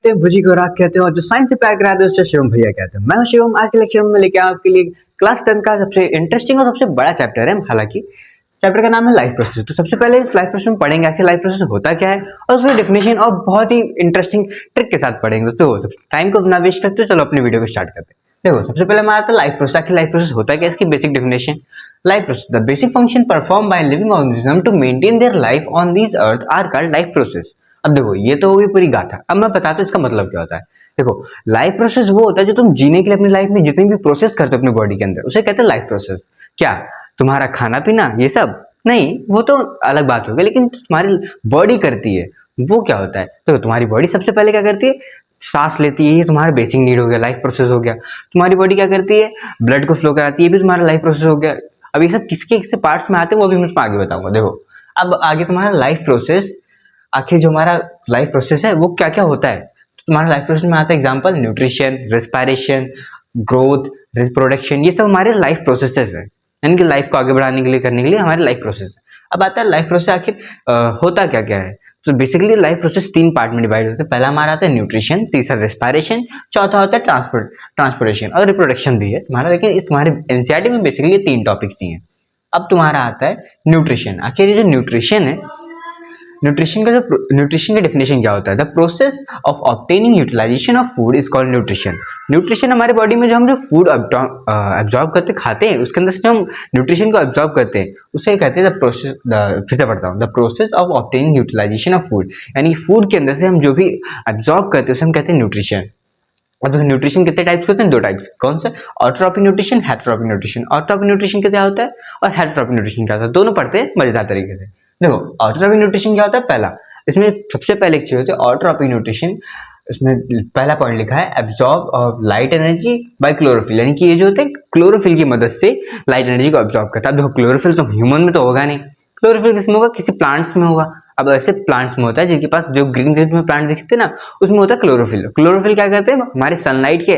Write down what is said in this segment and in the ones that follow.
कहते हैं भुजी को राग कहते हैं और जो साइंस से प्यार कराते हैं उसे शिवम भैया कहते हैं। मैं हूं शिवम। आज के लेक्चर में लेके आया आपके लिए क्लास 10 का सबसे इंटरेस्टिंग और सबसे बड़ा चैप्टर है। हालांकि चैप्टर का नाम है लाइफ प्रोसेस। तो सबसे पहले इस लाइफ प्रोसेस में पढ़ेंगे आखिर लाइफ प्रोसेस होता क्या है और उसकी डेफिनेशन और बहुत ही इंटरेस्टिंग ट्रिक के साथ पढ़ेंगे। तो टाइम को ना वेस्ट करते चलो अपनी वीडियो को स्टार्ट करते हैं। देखो सबसे पहले हमारा आता है लाइफ प्रोसेस। आखिर लाइफ प्रोसेस होता है क्या, इसकी basic definition. Life process the basic function perform by living organism to maintain their life on this earth are called life process. अब देखो ये तो होगी पूरी गाथा। अब मैं बताता हूँ इसका मतलब क्या होता है। देखो लाइफ प्रोसेस वो होता है जो तुम जीने के लिए अपनी लाइफ में जितनी भी प्रोसेस करते हो अपनी बॉडी के अंदर उसे कहते हैं लाइफ प्रोसेस। क्या तुम्हारा खाना पीना ये सब नहीं, वो तो अलग बात हो गई, लेकिन तुम्हारी बॉडी करती है वो क्या होता है। तो तुम्हारी बॉडी सबसे पहले क्या करती है, सांस लेती है, ये तुम्हारा बेसिक नीड हो गया, लाइफ प्रोसेस हो गया। तुम्हारी बॉडी क्या करती है, ब्लड को फ्लो कराती है, ये भी तुम्हारा लाइफ प्रोसेस हो गया। अब ये सब किसके किसके पार्ट्स में आते हैं वो भी मैं तुम्हें आगे बताऊंगा। देखो अब आगे तुम्हारा लाइफ प्रोसेस, आखिर जो हमारा लाइफ प्रोसेस है वो क्या क्या होता है। तो तुम्हारा लाइफ प्रोसेस में आता है example nutrition, respiration, growth, reproduction, ये सब हमारे लाइफ प्रोसेसेस है। यानी कि लाइफ को आगे बढ़ाने के लिए करने के लिए हमारे लाइफ प्रोसेस है। अब आता है लाइफ प्रोसेस आखिर होता क्या क्या है। तो बेसिकली लाइफ प्रोसेस 3 पार्ट में डिवाइड होता है। पहला हमारा आता है न्यूट्रिशन, तीसरा रेस्पिरेशन, चौथा होता है ट्रांसपोर्टेशन और रिप्रोडक्शन भी है तुम्हारा। लेकिन तुम्हारे एनसीईआरटी में बेसिकली ये 3 टॉपिक्स ही हैं। अब तुम्हारा आता है न्यूट्रिशन। आखिर ये जो न्यूट्रिशन है, न्यूट्रिशन का डेफिनेशन क्या होता है। The process of obtaining utilization of food is called nutrition. Nutrition हमारे बॉडी में जो हम जो फूड एब्जॉर्ब करते खाते हैं उसके अंदर से जो हम न्यूट्रिशन को एब्जॉर्ब करते हैं उसे कहते हैं द प्रोसेस। फिर से पढ़ता हूँ, the process of obtaining utilization of food, यानी फूड के अंदर से हम जो भी एब्जॉर्ब करते हैं उसे हम कहते हैं न्यूट्रिशन। और तो न्यूट्रिशन कितने टाइप्स के होते हैं, 2 टाइप्स। कौन से, autotrophic nutrition, heterotrophic nutrition. Autotrophic nutrition क्या होता है और हेटेरोट्रॉपिक न्यूट्रिशन क्या होता है, दोनों पढ़ते हैं मजेदार तरीके से। देखो ऑटोट्रॉपिक न्यूट्रिशन क्या होता है, पहला इसमें सबसे पहले एक चीज होती है ऑटोट्रॉपिक न्यूट्रिशन। इसमें पहला पॉइंट लिखा है absorb of light energy by chlorophyll, यानी कि ये जो होते हैं क्लोरोफिल की मदद से लाइट एनर्जी को एब्जॉर्ब करता है। देखो क्लोरोफिल तो ह्यूमन में तो होगा नहीं, क्लोरोफिल किसमें होगा, किसी प्लांट्स में होगा। अब ऐसे प्लांट्स में होता है जिनके पास जो ग्रीन ग्रीन में प्लांट दिखते हैं ना उसमें होता है क्लोरोफिल। क्लोरोफिल क्या करते हैं, हमारे सनलाइट के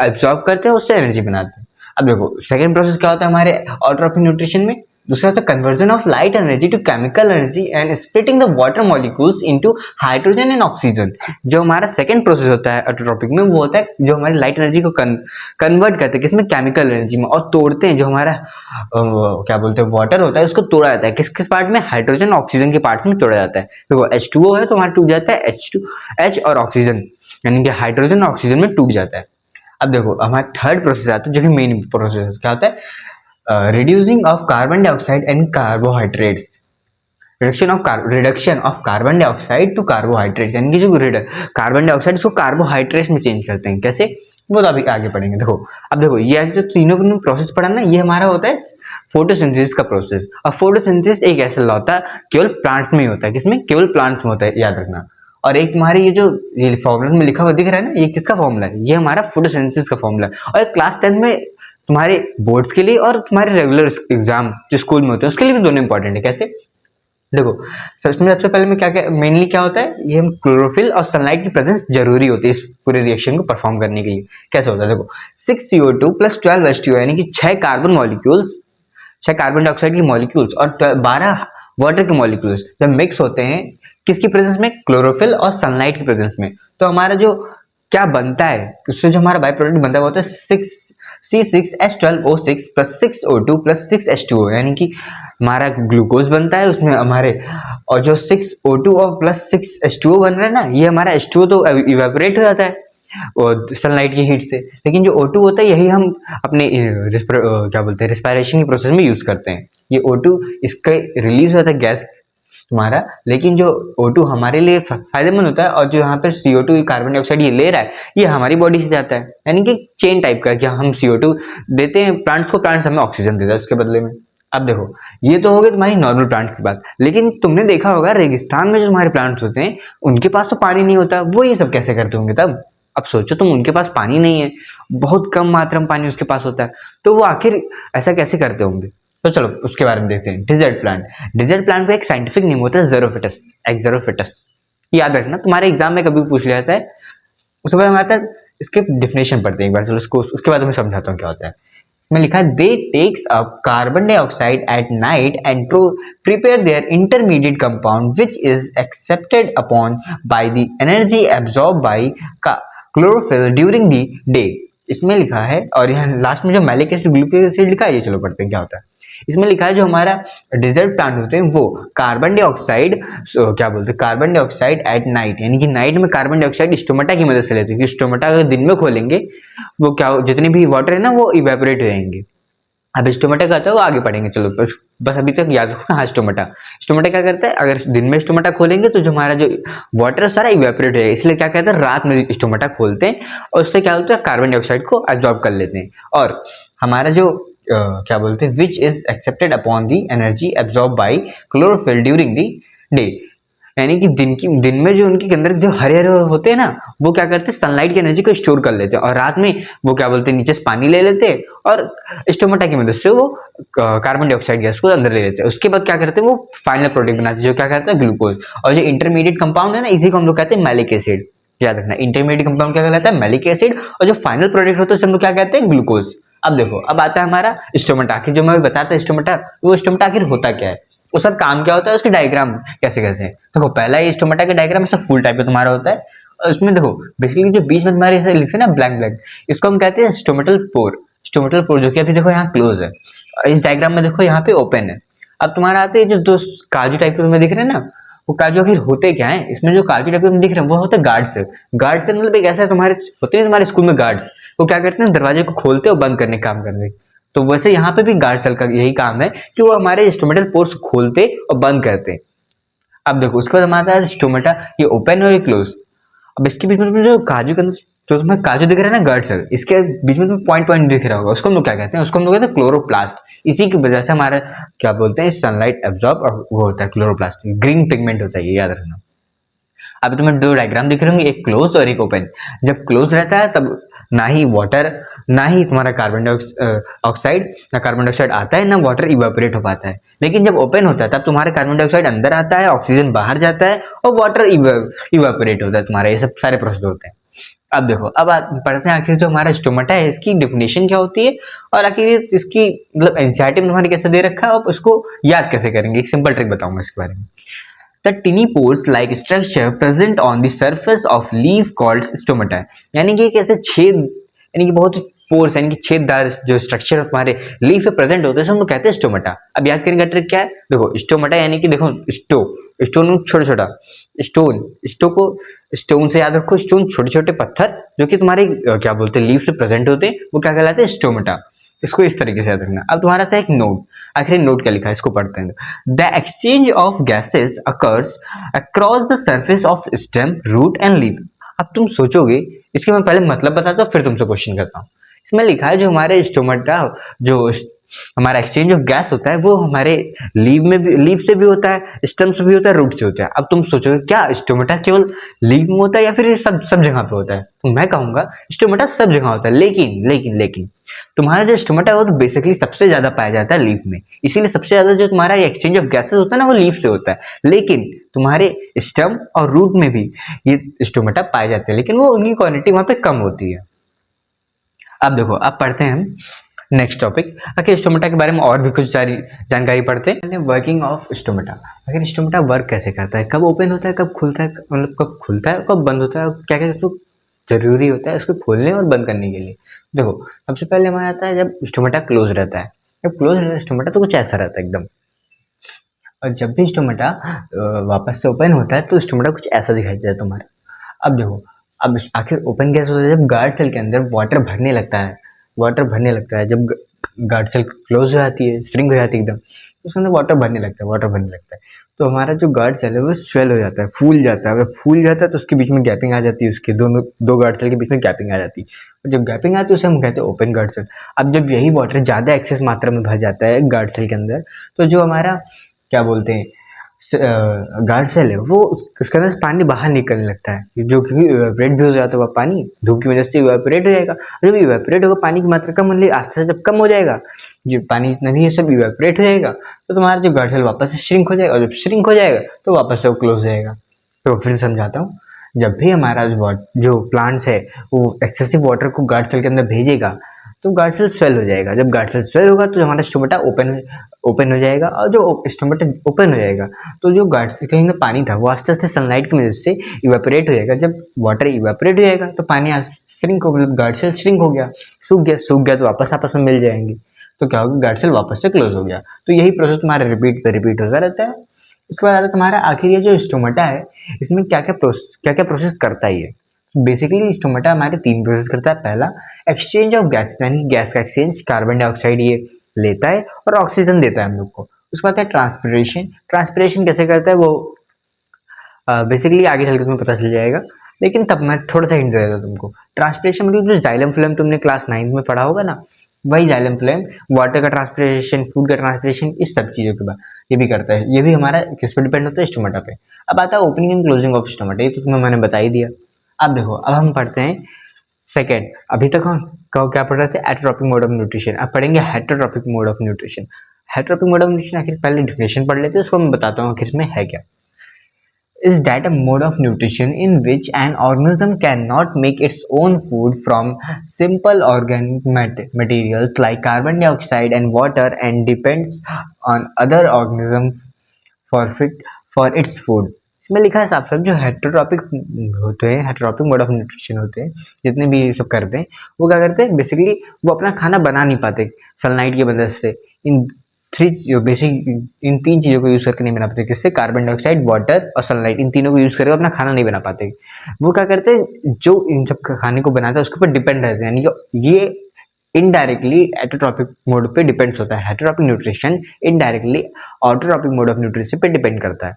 एब्जॉर्ब करते हैं, उससे एनर्जी बनाते हैं। अब देखो सेकंड प्रोसेस क्या होता है हमारे ऑटोट्रॉपिक न्यूट्रिशन में, दूसरा होता है conversion of light energy to chemical energy and splitting the water molecules into hydrogen and oxygen. जो हमारा सेकंड प्रोसेस होता है ऑटोट्रॉपिक में वो होता है जो हमारी लाइट एनर्जी को कन्वर्ट करते हैं किसमें, केमिकल एनर्जी में, और तोड़ते हैं जो हमारा क्या बोलते हैं वाटर होता है उसको तोड़ा जाता है किस किस पार्ट में, हाइड्रोजन ऑक्सीजन के पार्ट्स में तोड़ा जाता है। देखो H2O है तो हमारा टूट जाता है H और ऑक्सीजन, यानी कि हाइड्रोजन और ऑक्सीजन में टूट जाता है। अब देखो हमारा थर्ड प्रोसेस आता है जो कि मेन प्रोसेस क्या होता है, reducing of carbon dioxide and carbohydrates, reduction of carbon dioxide to carbohydrates, यानी कि जो कार्बन डाइऑक्साइड उसको कार्बोहाइड्रेट्स में चेंज करते हैं। कैसे, वो तो अभी आगे पढ़ेंगे। देखो अब देखो ये जो तीनों प्रोसेस पढ़ा ना ये हमारा होता है फोटोसिंथेसिस का प्रोसेस। और फोटोसिंथेसिस एक ऐसा लॉ होता है केवल प्लांट्स में ही होता है, किसमें, केवल प्लांट्स में होता है, याद रखना। और एक तुम्हारे ये जो ये फॉर्मूला में लिखा हुआ दिख रहा है ना, ये किसका फॉर्मूला है, ये हमारा फोटोसिंथेसिस का फॉर्मूला है। और क्लास 10 में तुम्हारे बोर्ड्स के लिए और तुम्हारे रेगुलर एग्जाम जो स्कूल में होते हैं उसके लिए भी दोनों इंपॉर्टेंट है। कैसे, देखो सबसे पहले में क्या क्या मेनली क्या होता है, ये हम क्लोरोफिल और सनलाइट की प्रेजेंस जरूरी होती है इस पूरे रिएक्शन को परफॉर्म करने के लिए। कैसे होता है, देखो 6CO2 प्लस 12 H2O, यानी कि 6 कार्बन मॉलिक्यूल्स, 6 कार्बन डाइऑक्साइड की मॉलिक्यूल्स और 12 वाटर के मॉलिक्यूल्स जब मिक्स होते हैं किसकी प्रेजेंस में, क्लोरोफिल और सनलाइट की प्रेजेंस में, तो हमारा जो क्या बनता है उससे जो हमारा बाई प्रोडक्ट बनता है वो होता है C6H12O6 plus 6O2 plus 6H2O, यानी कि हमारा ग्लूकोज बनता है उसमें हमारे, और जो 6O2 और प्लस 6H2O बन रहा है ना ये हमारा H2O तो इवेपोरेट हो जाता है और सनलाइट की हीट से, लेकिन जो O2 होता है यही हम अपने क्या बोलते हैं रेस्पिरेशन की प्रोसेस में यूज करते हैं। ये O2 इसका रिलीज होता है गैस तुम्हारा, लेकिन जो O2 हमारे लिए फायदेमंद होता है और जो यहाँ पे CO2 कार्बन डाइऑक्साइड ये ले रहा है ये हमारी बॉडी से जाता है, यानी कि चेन टाइप का, कि हम CO2 देते हैं प्लांट्स को, प्लांट्स हमें ऑक्सीजन देता है उसके बदले में। अब देखो ये तो हो गई तुम्हारी नॉर्मल प्लांट्स की बात, लेकिन तुमने देखा होगा रेगिस्तान में जो तुम्हारे प्लांट्स होते हैं उनके पास तो पानी नहीं होता, वो ये सब कैसे करते होंगे तब। अब सोचो तुम, उनके पास पानी नहीं है, बहुत कम मात्रा में पानी उसके पास होता है, तो वो आखिर ऐसा कैसे करते होंगे। तो चलो उसके बारे में देखते हैं। डिजर्ट प्लांट, डिजर्ट प्लांट का एक साइंटिफिक नेम होता है ज़ेरोफिटस, एक्जेरोफिटस। याद रखना तुम्हारे एग्जाम में कभी पूछ लिया जाता है। उसके बाद हम आता है इसके डिफिनेशन पढ़ते हैं एक बार, चलो उसको उसके बाद मैं समझाता हूँ क्या होता है। इसमें लिखा है they takes up carbon dioxide at night and prepare their intermediate compound which is accepted upon by the energy absorb by chlorophyll during the day. इसमें लिखा है, और यहाँ लास्ट में जो मैलिक एसिड ग्लूकोज एसिड लिखा है, ये चलो पढ़ते हैं क्या होता है। इसमें लिखा है जो हमारा डेजर्ट प्लांट होते हैं वो कार्बन डाइऑक्साइड क्या बोलते हैं, कार्बन डाइऑक्साइड एट नाइट, यानी कि नाइट में कार्बन डाइऑक्साइड स्टोमेटा की मदद से लेते हैं, क्योंकि स्टोमेटा अगर दिन में खोलेंगे वो क्या जितने भी वाटर है ना वो इवेपोरेट हो जाएंगे। अब स्टोमेटा क्या होता है वो आगे पढ़ेंगे, चलो बस अभी तक याद रखो। हाँ, स्टोमेटा क्या करता है, अगर दिन में स्टोमेटा खोलेंगे तो जो हमारा जो वाटर सारा इवेपोरेट है, इसलिए क्या कहते हैं रात में स्टोमेटा खोलते हैं और उससे क्या होता है कार्बन डाइऑक्साइड को एब्जॉर्ब कर लेते हैं। और हमारा जो क्या बोलते हैं विच is accepted upon the energy absorb by chlorophyll during the day, यानी कि दिन में जो उनके अंदर जो हरे हरे होते हैं ना वो क्या करते हैं सनलाइट की एनर्जी को स्टोर कर लेते हैं, और रात में वो क्या बोलते हैं नीचे से पानी ले लेते हैं और स्टोमेटा की मदद से वो कार्बन डाइऑक्साइड गैस को अंदर ले लेते हैं। उसके बाद क्या करते हैं वो फाइनल प्रोडक्ट बनाते हैं जो क्या कहते हैं ग्लूकोज, और जो इंटरमीडिएट कंपाउंड है ना इसी को हम लोग कहते हैं मैलिक एसिड। याद रखना इंटरमीडिएट कंपाउंड क्या कहलाता है मैलिक एसिड, और जो फाइनल प्रोडक्ट होता है उसे हम लोग क्या कहते हैं ग्लूकोज। अब देखो अब आता है हमारा स्टोमेटा, आखिर जो मैं बताता स्टोमेटा, वो स्टोमेटा आखिर होता क्या है, वो सब काम क्या होता है, उसके डायग्राम कैसे कैसे। देखो पहला ये स्टोमेटा का डायग्राम सब फुल टाइप का तुम्हारा होता है, और उसमें देखो बेसिकली जो बीच में तुम्हारे ऐसे लिखे ना ब्लैक ब्लैक, इसको हम कहते हैं स्टोमेटल पोर। स्टोमेटल पोर जो कि अभी देखो यहाँ क्लोज है, और इस डायग्राम में देखो यहाँ पे ओपन है। अब तुम्हारा आते हैं जो दो काजू टाइप के तुम्हें दिख रहे हैं ना, वो काजू आखिर होते क्या है, इसमें जो काजू टाइप के दिख रहे हैं वो होते हैं गार्ड सेल। गार्ड सेल मतलब एक ऐसा तुम्हारे होते हैं तुम्हारे स्कूल में गार्ड, वो क्या करते हैं दरवाजे को खोलते और बंद करने का काम करते हैं। तो वैसे यहाँ पे भी गार्ड सेल का यही काम है कि वो हमारे स्टोमेटल पोर्स खोलते और बंद करते। अब देखो उसके बाद हमारा है स्टोमेटा, ये ओपन और ये क्लोज। अब इसके बीच में जो काजू के अंदर जो तुम्हें काजू दिख रहा है ना गार्ड सेल, इसके बीच में तुम्हें पॉइंट पॉइंट दिख रहा होगा, उसको हम लोग क्या कहते हैं, उसको हम लोग कहते हैं क्लोरोप्लास्ट। इसी की वजह से हमारा क्या बोलते हैं सनलाइट एब्जॉर्ब और वो होता है क्लोरोप्लास्ट, ग्रीन पिगमेंट होता है, ये याद रखना। अब तुम्हें दो डायग्राम दिख रहे होंगे, एक क्लोज और एक ओपन। जब क्लोज रहता है तब ना ही वाटर ना ही तुम्हारा कार्बन डाइऑक्साइड ना कार्बन डाइऑक्साइड आता है ना वाटर इवेपोरेट हो पाता है। लेकिन जब ओपन होता है तब तुम्हारा कार्बन डाइऑक्साइड अंदर आता है, ऑक्सीजन बाहर जाता है और वाटर इवेपोरेट होता है तुम्हारा, ये सब सारे प्रोसेस होते हैं। अब देखो अब पढ़ते हैं आखिर जो हमारा स्टोमेटा है इसकी डेफिनेशन क्या होती है, और आखिर इसकी मतलब एनसीईआरटी में तुम्हारे कैसे दे रखा है और उसको याद कैसे करेंगे। एक सिंपल ट्रिक बताऊंगा इसके बारे में। The tiny pores-like structure present on the surface of leaf called stomata, यानी कि एक ऐसे छेद, यानी कि बहुत पोर्स यानी कि छेददार जो स्ट्रक्चर हमारे लीफ पे प्रेजेंट होते हैं हम लोग कहते हैं स्टोमेटा। अब याद करेंगे ट्रिक क्या है, देखो स्टोमेटा यानी कि देखो स्टोन छोटा छोटा स्टोन से याद रखो, स्टोन छोटे छोटे पत्थर जो कि तुम्हारे क्या बोलते हैं लीफ से प्रेजेंट होते हैं वो क्या कहलाते हैं स्टोमेटा। इसको इस तरीके से याद रखना। अब तुम्हारा था एक नोट, आखिर नोट क्या लिखा है इसको पढ़ते हैं। The exchange of gases occurs across the surface of stem root and leaf. अब तुम सोचोगे, इसके मैं पहले मतलब बताता हूँ फिर तुमसे क्वेश्चन करता हूँ। इसमें लिखा है जो हमारे स्टोमेटा जो हमारा एक्सचेंज ऑफ गैस होता है वो हमारे लीफ से भी होता है, स्टेम से भी होता है, रूट से होता है। अब तुम सोचोगे क्या स्टोमेटा केवल लीफ में होता है या फिर ये सब जगह पे होता है, तो मैं कहूंगा स्टोमेटा सब जगह होता है। लेकिन तुम्हारा जो स्टोमेटा है वो तो बेसिकली सबसे ज्यादा पाया जाता है लीफ में, इसीलिए सबसे ज्यादा जो तुम्हारा एक्सचेंज ऑफ गैसेस होता है ना वो लीफ से होता है। लेकिन तुम्हारे स्टेम और रूट में भी ये स्टोमेटा पाए जाते हैं, लेकिन वो उनकी क्वांटिटी वहां पे कम होती है। अब देखो अब पढ़ते हैं हम नेक्स्ट टॉपिक। आखिर स्टोमेटा के बारे में और भी कुछ सारी जानकारी पढ़ते हैं। वर्किंग ऑफ स्टोमेटा, आखिर स्टोमेटा वर्क कैसे करता है, कब ओपन होता है, कब खुलता है, मतलब कब खुलता है कब बंद होता है, क्या क्या तो जरूरी होता है उसको खोलने और बंद करने के लिए। देखो सबसे पहले हमारा आता है जब स्टोमेटा क्लोज रहता है। जब क्लोज रहता है स्टोमेटा तो कुछ ऐसा रहता है एकदम, और जब भी स्टोमेटा वापस से ओपन होता है तो स्टोमेटा कुछ ऐसा दिखाई देता है तुम्हारा। अब देखो अब आखिर ओपन कैसे होता है, जब गार्ड सेल के अंदर वाटर भरने लगता है, जब गार्ड सेल क्लोज हो जाती है, श्रिंक हो जाती है एकदम, तो उसके अंदर वाटर भरने लगता है, तो हमारा जो गार्ड सेल है वो स्वेल हो जाता है, फूल जाता है। अगर फूल जाता है तो उसके बीच में गैपिंग आ जाती है, उसके दो गार्ड सेल के बीच में गैपिंग आ जाती है, और जब गैपिंग आती है उसे हम कहते हैं ओपन गार्ड सेल। अब जब यही वाटर ज़्यादा एक्सेस मात्रा में भर जाता है गार्ड सेल के अंदर, तो जो हमारा क्या बोलते हैं गार्ड सेल है वो उसके अंदर से पानी बाहर निकलने लगता है, जो कि इवेपोरेट भी हो जाता है। वह पानी धूप की वजह से इवेपोरेट हो जाएगा, जब इवेपोरेट होगा पानी की मात्रा कम होने, आस्ते से जब कम हो जाएगा जो पानी जितना भी है सब इवेपोरेट हो जाएगा, तो तुम्हारा जो गार्ड सेल वापस से श्रिंक हो जाएगा, और जब श्रिंक हो जाएगा तो वापस से वो क्लोज हो जाएगा। तो फिर समझाता हूँ, जब भी हमारा जो प्लांट्स है वो एक्सेसिव वाटर को गार्ड सेल के अंदर भेजेगा, तो गार्ड सेल स्वेल हो जाएगा। जब गार्ड सेल स्वेल होगा तो हमारा स्टोमेटा ओपन हो जाएगा, और जो स्टोमेटा ओपन हो जाएगा तो जो गार्ड सेल के अंदर पानी था वो आस्ते आस्ते सनलाइट की वजह से इवेपोरेट हो जाएगा। जब वाटर इवेपोरेट हो जाएगा तो पानी श्रिंक हो, मतलब गार्ड सेल श्रिंक हो गया, सूख गया तो वापस आपस में मिल जाएंगे, तो क्या होगा, गार्ड सेल वापस से क्लोज हो गया। तो यही प्रोसेस तुम्हारा रिपीट होता रहता है। उसके बाद आता है तुम्हारा आखिर ये जो स्टोमेटा है, इसमें क्या क्या प्रोसेस करता है ये। बेसिकली स्टोमेटा हमारे 3 प्रोसेस करता है। पहला, एक्सचेंज ऑफ गैस, यानी गैस का एक्सचेंज, कार्बन डाइऑक्साइड ये लेता है और ऑक्सीजन देता है हम लोग को। उसके बाद है ट्रांसपिरेशन। ट्रांसपिरेशन कैसे करता है वो बेसिकली आगे चल के तुम्हें पता चल जाएगा, लेकिन तब मैं थोड़ा सा हिंट दे देता हूँ तुमको। ट्रांसपिरेशन मतलब जो जाइलम फ्लेम तुमने क्लास 9 में पढ़ा होगा ना, वही जाइलम फ्लेम वाटर का ट्रांसपिरेशन, फूड का ट्रांसपिरेशन, इस सब चीज़ों के बाद ये भी करता है। ये भी हमारा किस पर डिपेंड होता है, स्टोमेटा पे। अब आता है opening and closing of stomata, ये तो तुम्हें मैंने बता ही दिया। अब देखो, अब हम पढ़ते हैं सेकेंड। अभी तक हम क्या पढ़ रहे थे, एटोट्रॉपिक मोड ऑफ न्यूट्रिशन। अब पढ़ेंगे heterotrophic mode of nutrition. Heterotrophic mode of nutrition आखिर पहले डिफिनेशन पढ़ लेते हैं, उसको मैं बताता हूँ आखिर इसमें है क्या। Is that a mode of nutrition in which an organism cannot make its own food from simple organic materials like carbon dioxide and water and depends on other organisms for its food। इसमें लिखा है साफ साफ, जो heterotrophic होते हैं, heterotrophic mode of nutrition होते हैं, जितने भी ये सब करते हैं, वो क्या करते हैं, बेसिकली वो अपना खाना बना नहीं पाते सनलाइट की मदद से। इन इन 3 चीज़ों को यूज़ करके नहीं बना पाते। किससे, कार्बन डाइऑक्साइड, वाटर और सनलाइट, इन तीनों को यूज़ करके अपना खाना नहीं बना पाते। वो क्या करते हैं, जो इन सब खाने को बनाता है उसके ऊपर डिपेंड रहते हैं, यानी कि ये इनडायरेक्टली एटोट्रॉपिक मोड पे डिपेंड्स होता है। Heterotrophic nutrition indirectly autotrophic mode of nutrition पे डिपेंड करता है।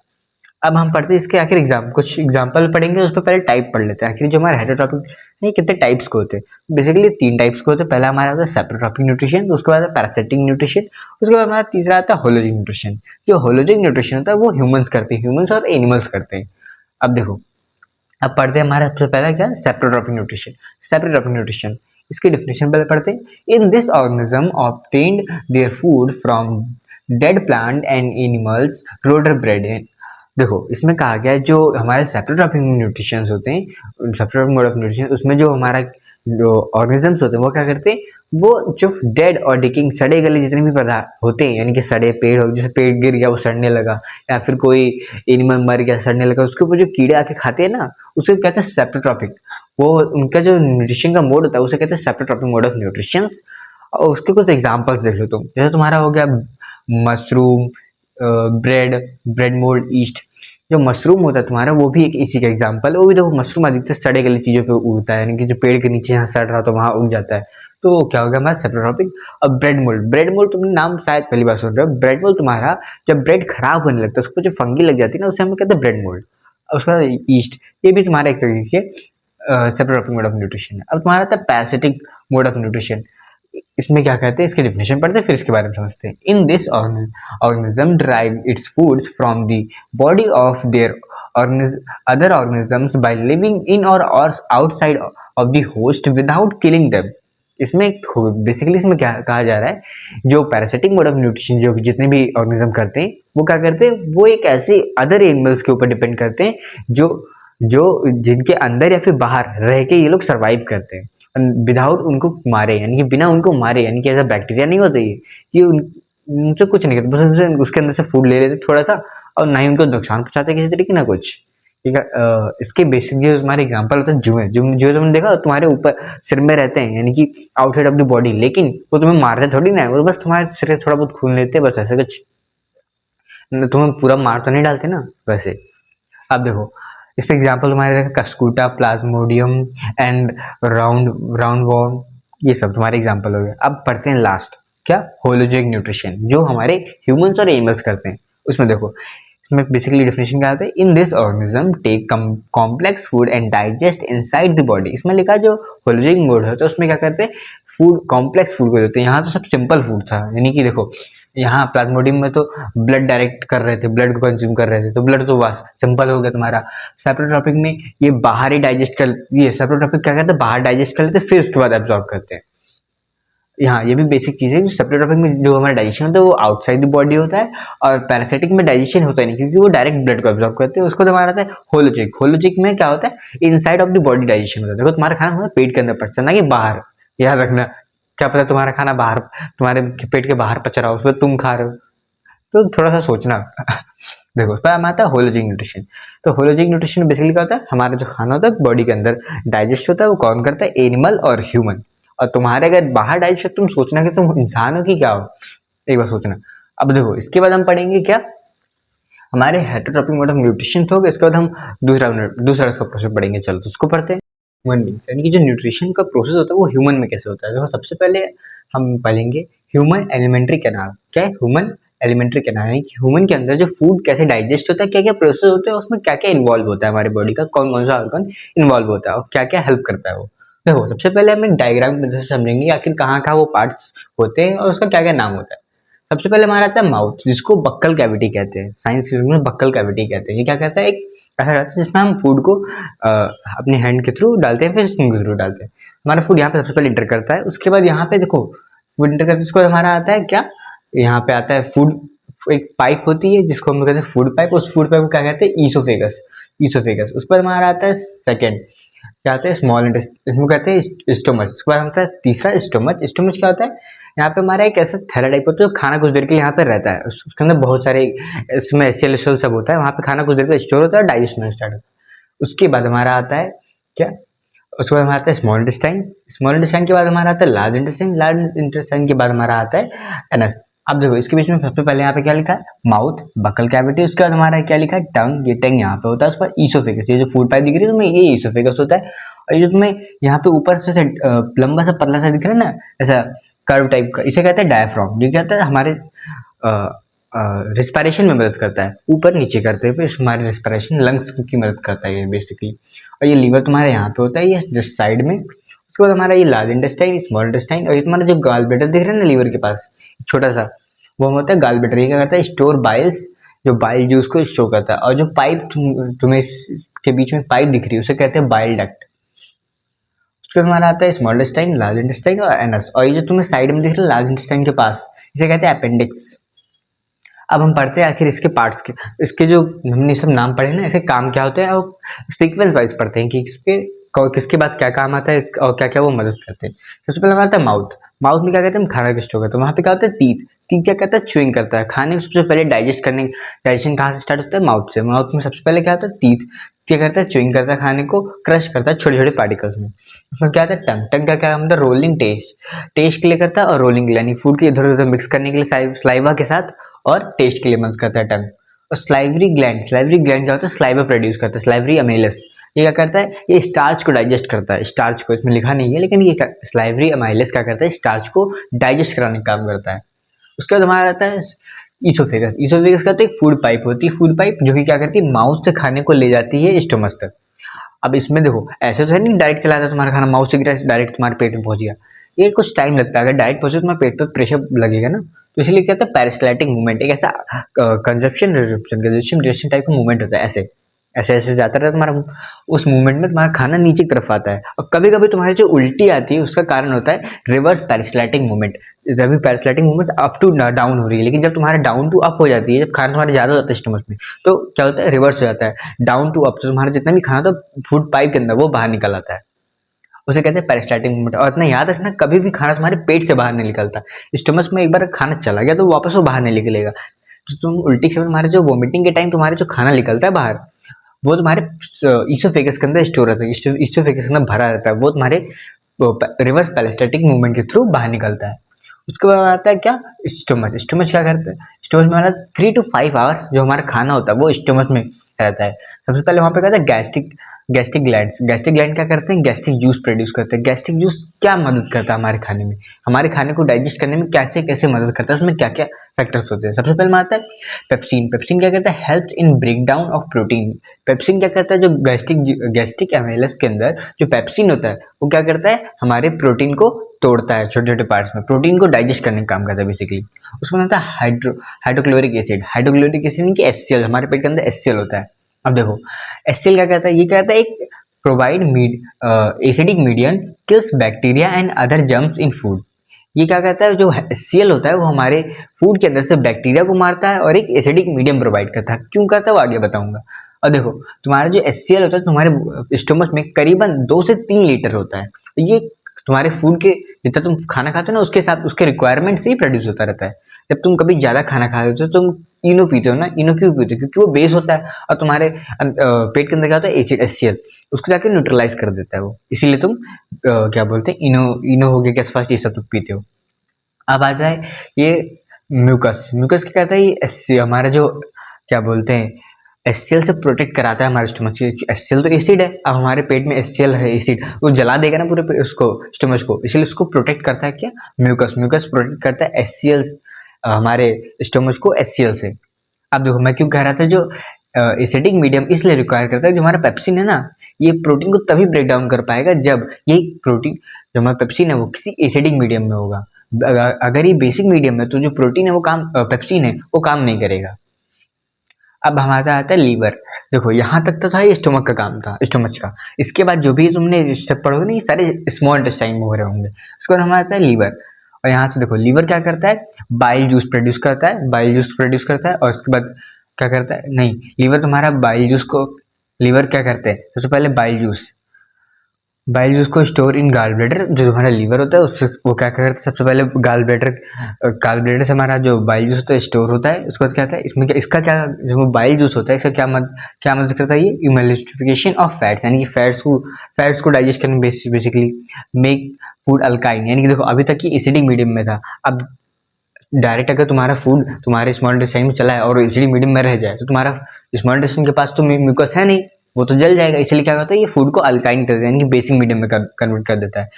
अब हम पढ़ते हैं इसके आखिर कुछ एग्जाम्पल पढ़ेंगे, उस पर पहले टाइप पढ़ लेते हैं। आखिर जो हमारे हेटरोट्रॉपिक नहीं, कितने टाइप्स के होते हैं, बेसिकली 3 टाइप्स के होते हैं। पहला हमारा आता है सेप्रोट्रॉपिक न्यूट्रिशन, उसके बाद पैरासिटिक न्यूट्रिशन, उसके बाद हमारा तीसरा आता है होलोजिक न्यूट्रिशन। जो होलोजिक न्यूट्रिशन होता है वो ह्यूमंस करते हैं, ह्यूमंस और एनिमल्स करते हैं। अब देखो, अब पढ़ते हैं हमारा सबसे पहला क्या, सेप्रोट्रॉपिक न्यूट्रिशन। सेप्रोट्रॉपिक न्यूट्रिशन, इसकी डेफिनेशन पहले पढ़ते हैं। इन this organism obtained their food from dead plant and animals, roader bread. देखो, इसमें कहा गया है जो हमारे सेप्रोट्रॉपिक न्यूट्रिशंस होते हैं, सेप्रोट्रॉपिक मोड ऑफ न्यूट्रिशन, उसमें जो हमारा जो ऑर्गेनिजम्स होते हैं वो क्या करते हैं, वो जो डेड और डिकिंग, सड़े गले जितने भी पदार्थ होते हैं, यानी कि सड़े पेड़ हो, जैसे पेड़ गिर गया वो सड़ने लगा, या फिर कोई एनिमल मर गया सड़ने लगा, उसके ऊपर जो कीड़े आके खाते हैं ना, उसे कहते हैं सेप्रोट्रॉपिक। वो उनका जो न्यूट्रिशन का मोड होता है उसे कहते हैं सेप्रोट्रॉपिक मोड ऑफ न्यूट्रिशन। और उसके कुछ एग्जाम्पल्स देख लो तुम, जैसे तुम्हारा हो गया मशरूम, ब्रेड मोल्ड, ईस्ट। जो मशरूम होता है तुम्हारा, वो भी एक इसी का एग्जांपल है। वो भी देखो, मशरूम अधिकतर सड़े गले चीज़ों पे उगता है, यानी कि जो पेड़ के नीचे यहाँ सड़ रहा तो वहाँ उग जाता है, तो क्या होगा हमारा सेप्रोट्रॉपिक। अब ब्रेड मोल्ड तुमने नाम शायद पहली बार सुन रहे हो। ब्रेड मोल्ड तुम्हारा जब ब्रेड खराब होने लगता है, उसको जो फंगी लग जाती है ना, उसे हम कहते हैं ब्रेड मोल्ड। उसके बाद ईस्ट, ये भी तुम्हारा एक तरीके के सेप्रोट्रॉपिक मोड ऑफ न्यूट्रिशन है। अब तुम्हारा आता है पैरासिटिक मोड ऑफ न्यूट्रिशन। इसमें क्या कहते हैं, इसकी डेफिनेशन पढ़ते हैं फिर इसके बारे में समझते हैं। इन this organism drive it's foods from the body of their other organisms by living in or outside of the host without killing them। इसमें बेसिकली इसमें क्या कहा जा रहा है, जो पैरासिटिक मोड ऑफ न्यूट्रिशन जो जितने भी ऑर्गेनिज्म करते हैं, वो क्या करते हैं, वो एक ऐसे अदर एनिमल्स के ऊपर डिपेंड करते हैं जो जो जिनके अंदर या फिर बाहर रह के ये लोग सर्वाइव करते हैं, विदाउट उनको मारे, यानी कि बिना उनको मारे, यानी कि ऐसा बैक्टीरिया नहीं होता ये उनसे कुछ नहीं करते, बस उसके अंदर से फूड ले लेते थोड़ा सा, और ना ही उनको नुकसान पहुंचाते किसी तरीके ना कुछ। ठीक है, इसके बेसिक जो हमारे एग्जांपल होते हैं जुए, जो तुमने देखा तुम्हारे ऊपर सिर में रहते हैं, यानी कि आउटसाइड ऑफ द बॉडी, लेकिन वो तुम्हें मारते थोड़ी ना है, वो बस तुम्हारे सिर से थोड़ा बहुत खून लेते हैं, बस ऐसा कुछ, तुम्हें पूरा मार तो नहीं डालते ना वैसे। अब देखो, इस एग्जांपल तुम्हारे कस्कूटा, प्लाज्मोडियम एंड राउंड वॉर्म, ये सब तुम्हारे एग्जांपल हो गए। अब पढ़ते हैं लास्ट क्या, होलोजिक न्यूट्रिशन, जो हमारे ह्यूमंस और एनिमल्स करते हैं। उसमें देखो, इसमें बेसिकली डेफिनेशन क्या आता है, in this organism take complex food and digest inside the body. इसमें लिखा जो होलोजिक मोड है तो उसमें क्या करते हैं, फूड कॉम्प्लेक्स फूड को देते हैं। यहाँ तो सब सिंपल फूड था, यानी कि देखो यहाँ प्लाज्मोडियम में तो ब्लड डायरेक्ट कर रहे थे, ब्लड को कंज्यूम कर रहे थे, तो ब्लड तो बस सिंपल हो गया तुम्हारा। सेप्रोट्रॉपिक में ये बाहर ही डाइजेस्ट कर, ये सेप्रोट्रॉपिक क्या करते हैं, बाहर डाइजेस्ट कर लेते फिर उसके बाद एब्जॉर्ब करते हैं। यहाँ ये भी बेसिक चीज़ है, जो सेप्रोट्रॉपिक में जो हमारा डाइजेशन होता है वो आउटसाइड द बॉडी होता है, और पैरासिटिक में डाइजेशन होता है नहीं, क्योंकि वो डायरेक्ट ब्लड को एब्जॉर्ब करते हैं। उसको हमारा आता है होलोजिक। होलोजिक में क्या होता है, inside of the body digestion होता है। देखो तुम्हारा खाना पेट के अंदर पड़ता है, ना कि बाहर, याद रखना। क्या पता तुम्हारा खाना बाहर, तुम्हारे पेट के बाहर पच रहा हो, उसमें तुम खा रहे हो, तो थोड़ा सा सोचना। देखो उसका नाम आता है होलोजिक न्यूट्रिशन। तो होलोजिक न्यूट्रिशन बेसिकली क्या होता है, हमारा जो खाना होता है बॉडी के अंदर डाइजेस्ट होता है, वो कौन करता है, एनिमल और ह्यूमन। और तुम्हारे अगर बाहर डाइजेस्ट, तुम सोचना कि तुम इंसान हो कि क्या हो, एक बार सोचना। अब देखो इसके बाद हम पढ़ेंगे क्या, हमारे हेटरोट्रॉपिक मोड ऑफ न्यूट्रिशन हो गए, इसके बाद हम दूसरा इसका प्रोसेस पढ़ेंगे। चलो तो उसको पढ़ते हैं। ह्यूमन बींग्स यानी कि जो न्यूट्रिशन का प्रोसेस होता है वो ह्यूमन में कैसे होता है। देखो सबसे पहले हम पढ़ेंगे ह्यूमन एलिमेंट्री कैनाल। क्या है ह्यूमन एलिमेंट्री कैनाल, यानी कि ह्यूमन के अंदर जो फूड कैसे डाइजेस्ट होता है, क्या क्या प्रोसेस होते हैं, उसमें क्या क्या इन्वॉल्व होता है, हमारी बॉडी का कौन कौन सा ऑर्गन इन्वॉल्व होता है और क्या क्या हेल्प करता है वो। देखो सबसे पहले हम एक डायग्राम की मदद से समझेंगे आखिर कहाँ कहाँ वो पार्ट्स होते हैं और उसका क्या क्या नाम होता है। सबसे पहले हमारा आता है माउथ, जिसको बक्कल कैविटी कहते हैं, साइंस में बक्कल कैविटी कहते हैं। ये क्या कहता है, एक ऐसा रहता है जिसमें हम फूड को अपने हैंड के थ्रू डालते हैं, फिर स्पून के थ्रू डालते हैं। हमारा फूड यहाँ पे सबसे पहले इंटर करता है, उसके बाद यहाँ पे देखो फूड इंटर करता है, उसके बाद हमारा आता है क्या, यहाँ पे आता है फूड, एक पाइप होती है जिसको हम कहते हैं फूड पाइप, उस फूड पाइप को क्या कहते हैं, ईसोफेगस। ईसोफेगस उसके बाद हमारा आता है सेकेंड, क्या आता है, स्मॉल इंटेस्टाइन, इसमें कहते हैं स्टोमच। उसके बाद आता है तीसरा स्टोमच। स्टोमच क्या होता है, यहाँ पे हमारा एक ऐसा थैला टाइप होता है जो खाना कुछ देर के लिए यहाँ पे रहता है, उसके अंदर बहुत सारे इसमें एल सब होता है, वहाँ पे खाना कुछ देर के स्टोर होता है, डाइजेशन में स्टार्ट होता है। उसके बाद हमारा आता है क्या, उसके बाद हमारा आता है स्मॉल इंटेस्टाइन। स्मॉल इंटेस्टाइन के बाद हमारा आता है लार्ज इंटेस्टाइन। लार्ज इंटेस्टाइन के बाद हमारा आता है एनस। अब देखो इसके बीच में सबसे पहले यहाँ पे क्या लिखा है, माउथ, बकल कैविटी। उसके बाद हमारा क्या लिखा है, टंग। ये टंग यहाँ पे होता है, उसके बाद ईसोफेगस, ये जो फूड पाइप दिख रही है तुम्हें, ये ईसोफेगस होता है। और ये जो तुम्हें यहाँ पे ऊपर से लंबा सा पतला सा दिख रहा है ना, ऐसा कर्व टाइप का, इसे कहते हैं डायफ्राम। ये क्या कहता है, हमारे रिस्पायरेशन में मदद करता है, ऊपर नीचे करते हुए हमारे रिस्पायरेशन, लंग्स की मदद करता है ये बेसिकली। और ये लीवर तुम्हारे यहाँ पे होता है, ये जस्ट साइड में। उसके बाद हमारा ये लार्ज इंटेस्टाइन, स्मॉल इंटेस्टाइन, और ये तुम्हारा जो गाल ब्लैडर दिख रहा है ना लीवर के पास छोटा सा, वो होता है गाल ब्लैडर। ये क्या करता है, स्टोर बाइल्स, जो बाइल जूस को स्टोर करता है। और जो पाइप तुम्हें के बीच में पाइप दिख रही है उसे कहते हैं बाइल डक्ट। उसके बाद हमारा आता है स्मॉल इंटेस्टाइन, लार्ज इंटेस्टाइन और एनस। और ये जो तुम्हें साइड में दिख रहा है लार्ज इंटेस्टाइन के पास, इसे कहते हैं अपेंडिक्स। अब हम पढ़ते हैं आखिर इसके पार्ट्स के, इसके जो हमने सब नाम पढ़े ना, इसके काम क्या होते हैं, और सीक्वेंस वाइज पढ़ते हैं कि किसके बाद क्या काम आता है और क्या क्या वो मदद करते हैं। सबसे पहले आता है माउथ। माउथ में क्या कहते हैं, हम खाना किस करते हैं, वहाँ पे क्या होता है टीथ। टीथ क्या कहता है, च्यूइंग करता है खाने को। सबसे पहले डाइजेशन कहाँ से स्टार्ट होता है, माउथ से। माउथ में सबसे पहले क्या होता है, टीथ क्या करता है, च्यूइंग करता है खाने को, क्रश करता है छोटे छोटे पार्टिकल्स में। उसमें क्या आता है टंग। टंग का क्या मतलब, रोलिंग टेस्ट के लिए करता है, और रोलिंग यानी फूड के इधर उधर मिक्स करने के लिए स्लाइवा के साथ, और टेस्ट के लिए मदद करता है टंग। और स्लाइवरी ग्लैंड, स्लाइवरी ग्लैंड क्या होता है, स्लाइवा प्रोड्यूस करता है, स्लाइवरी अमाइलस। ये क्या करता है, ये स्टार्च को डाइजेस्ट करता है। स्टार्च को इसमें लिखा नहीं है, लेकिन ये स्लाइवरी अमाइलस क्या करता है, स्टार्च को डाइजेस्ट कराने का काम करता है। उसके बाद हमारा आता है ईसोफेगस। ईसोफेगस का तो एक फूड पाइप होती है, फूड पाइप जो कि क्या करती है, माउथ से खाने को ले जाती है स्टोमच तक। अब इसमें देखो ऐसे तो है नहीं डायरेक्ट चला जाता तुम्हारा खाना, माउथ से डायरेक्ट तुम्हारे पेट में पहुंच गया, ये कुछ टाइम लगता है। अगर डायरेक्ट पहुंचे तो तुम्हारे पेट पर प्रेशर लगेगा ना, तो इसलिए कहते हैं पैरासिलाइटिक मूवमेंट, एक ऐसा कंजप्शन रिजप्शन टाइप का मूवमेंट होता है। ऐसे ऐसे ऐसे जाता रहता है तुम्हारा, उस मूवमेंट में तुम्हारा खाना नीचे की तरफ आता है। और कभी कभी तुम्हारी जो उल्टी आती है उसका कारण होता है रिवर्स पैरासिलाइटिक मूवमेंट। जब भी पैरासिलाइटिक मूवमेंट अप टू डाउन हो रही है, लेकिन जब तुम्हारा डाउन टू अप हो जाती है, जब खाना तुम्हारा ज्यादा हो जाता है स्टमक में, तो क्या होता है, रिवर्स हो जाता है, डाउन टू अप। तो तुम्हारा जितना भी खाना था फूड पाइप के अंदर वो बाहर निकल आता है, उसे कहते हैं पेरिस्टाल्टिक मूवमेंट। और इतना याद रखना, कभी भी खाना तुम्हारे पेट से बाहर नहीं निकलता, स्टमक में एक बार खाना चला गया तो वापस वो बाहर नहीं निकलेगा। तो तुम उल्टी के समय तुम्हारे जो वोमिटिंग के टाइम तुम्हारे जो खाना निकलता है बाहर, वो तुम्हारे ईसोफेगस के अंदर स्टोर रहता है, ईसोफेगस के अंदर भरा रहता है, वो तुम्हारे रिवर्स पेरिस्टाल्टिक मूवमेंट के थ्रू बाहर निकलता है। उसके बाद आता है क्या, स्टोमच। स्टोमच क्या करता है, स्टोमच में हमारा 3 to 5 आवर जो हमारा खाना होता है वो स्टोमच में रहता है। सबसे पहले वहाँ पे कहता है गैस्ट्रिक ग्लैंड्स। गैस्ट्रिक ग्लैंड क्या करते हैं, गैस्ट्रिक जूस प्रोड्यूस करते हैं। गैस्ट्रिक जूस क्या मदद करता है हमारे खाने में, हमारे खाने को डाइजेस्ट करने में कैसे कैसे मदद करता है, उसमें क्या क्या फैक्टर्स होते हैं। सबसे पहले में आता है पेप्सिन। पेप्सिन क्या करता है, help in break down of protein. Pepsin क्या करता है, जो गैस्ट्रिक एमाइलस के अंदर जो पेप्सिन होता है वो क्या करता है, हमारे प्रोटीन को तोड़ता है छोटे छोटे पार्ट्स में, प्रोटीन को डाइजेस्ट करने का काम करता है बेसिकली। उसमें आता है हाइड्रोक्लोरिक एसिड। हाइड्रोक्लोरिक एसिड यानी कि HCl, हमारे पेट के अंदर HCl होता है। अब देखो HCl क्या कहता है, ये कहता है एक provide acidic medium kills bacteria and other germs in food. ये क्या कहता है, जो HCl होता है वो हमारे फूड के अंदर से बैक्टीरिया को मारता है और एक एसिडिक मीडियम प्रोवाइड करता है। क्यों करता है वो आगे बताऊंगा। और देखो तुम्हारा जो HCl होता है तुम्हारे स्टोमच में करीबन 2 से 3 लीटर होता है। ये तुम्हारे फूड के जितना तुम खाना खाते हो ना उसके साथ उसके रिक्वायरमेंट से ही प्रोड्यूस होता रहता है। जब तुम कभी ज्यादा खाना खा रहे हो तो तुम इनो पीते हो ना, इनो क्यों पीते हो? क्योंकि वो बेस होता है और तुम्हारे पेट के अंदर क्या होता है, एसिड HCl, उसको जाके न्यूट्रलाइज कर देता है वो, इसीलिए तुम क्या बोलते हैं, इनो इनो हो गया, गैस ये सब तुम पीते हो। अब आ जाए ये म्यूकस। म्यूकस क्या कहता है, ये हमारा जो क्या बोलते हैं HCl से प्रोटेक्ट कराता है हमारे स्टमक से। HCl तो एसिड है, अब हमारे पेट में HCl है एसिड, वो जला देगा ना पूरे उसको स्टमक को, इसलिए उसको प्रोटेक्ट करता है क्या, म्यूकस। म्यूकस प्रोटेक्ट करता है HCl, हमारे स्टमक को HCl से। अब देखो मैं क्यों कह रहा था, जो एसिडिक मीडियम इसलिए रिक्वायर करता है, जो हमारा पेप्सिन है ना, ये प्रोटीन को तभी ब्रेक डाउन कर पाएगा जब ये प्रोटीन, जो हमारा पेप्सिन है वो किसी एसिडिक मीडियम में होगा। अगर ये बेसिक मीडियम है तो जो प्रोटीन है वो काम, पेप्सिन है वो काम नहीं करेगा। अब हमारा आता है लीवर। देखो यहाँ तक तो था ये स्टोमक का काम था, स्टोमच का। इसके बाद जो भी तुमने स्टेप पढ़ोगे ना, ये सारे स्मॉल इंटेस्टाइन में हो रहे होंगे। उसके बाद हमारा आता है लीवर, और यहाँ से देखो लीवर क्या करता है, बाइल जूस प्रोड्यूस करता है, बाइल जूस प्रोड्यूस करता है, और उसके बाद क्या करता है, नहीं, लीवर तुम्हारा बाइल जूस को, लीवर क्या करते हैं, सबसे पहले बाइल जूस को स्टोर इन गाल ब्लैडर, जो हमारा लीवर होता है उससे वो क्या करता है, सबसे पहले गाल ब्लैडर से हमारा जो बाइल जूस होता है स्टोर होता है। उसके बाद क्या होता है इसमें, क्या इसका क्या, जो बाइल जूस होता है इसका क्या मदद करता है, ये इमल्सिफिकेशन ऑफ फैट्स, यानी कि फैट्स को डाइजेस्ट करने में बेसिकली मेक फूड अल्काइन। यानी कि देखो अभी तक ये एसिडिक मीडियम में था, अब डायरेक्ट अगर तुम्हारा फूड तुम्हारे स्मॉल इंटेस्टाइन में चला है और एसिडिक मीडियम में रह जाए तो तुम्हारा स्मॉल इंटेस्टाइन के पास तो म्यूकस है नहीं, वो तो जल जाएगा। इसलिए क्या होता है, ये फूड को अल्काइन कर देता है, यानी कि बेसिक मीडियम में कन्वर्ट कर देता है।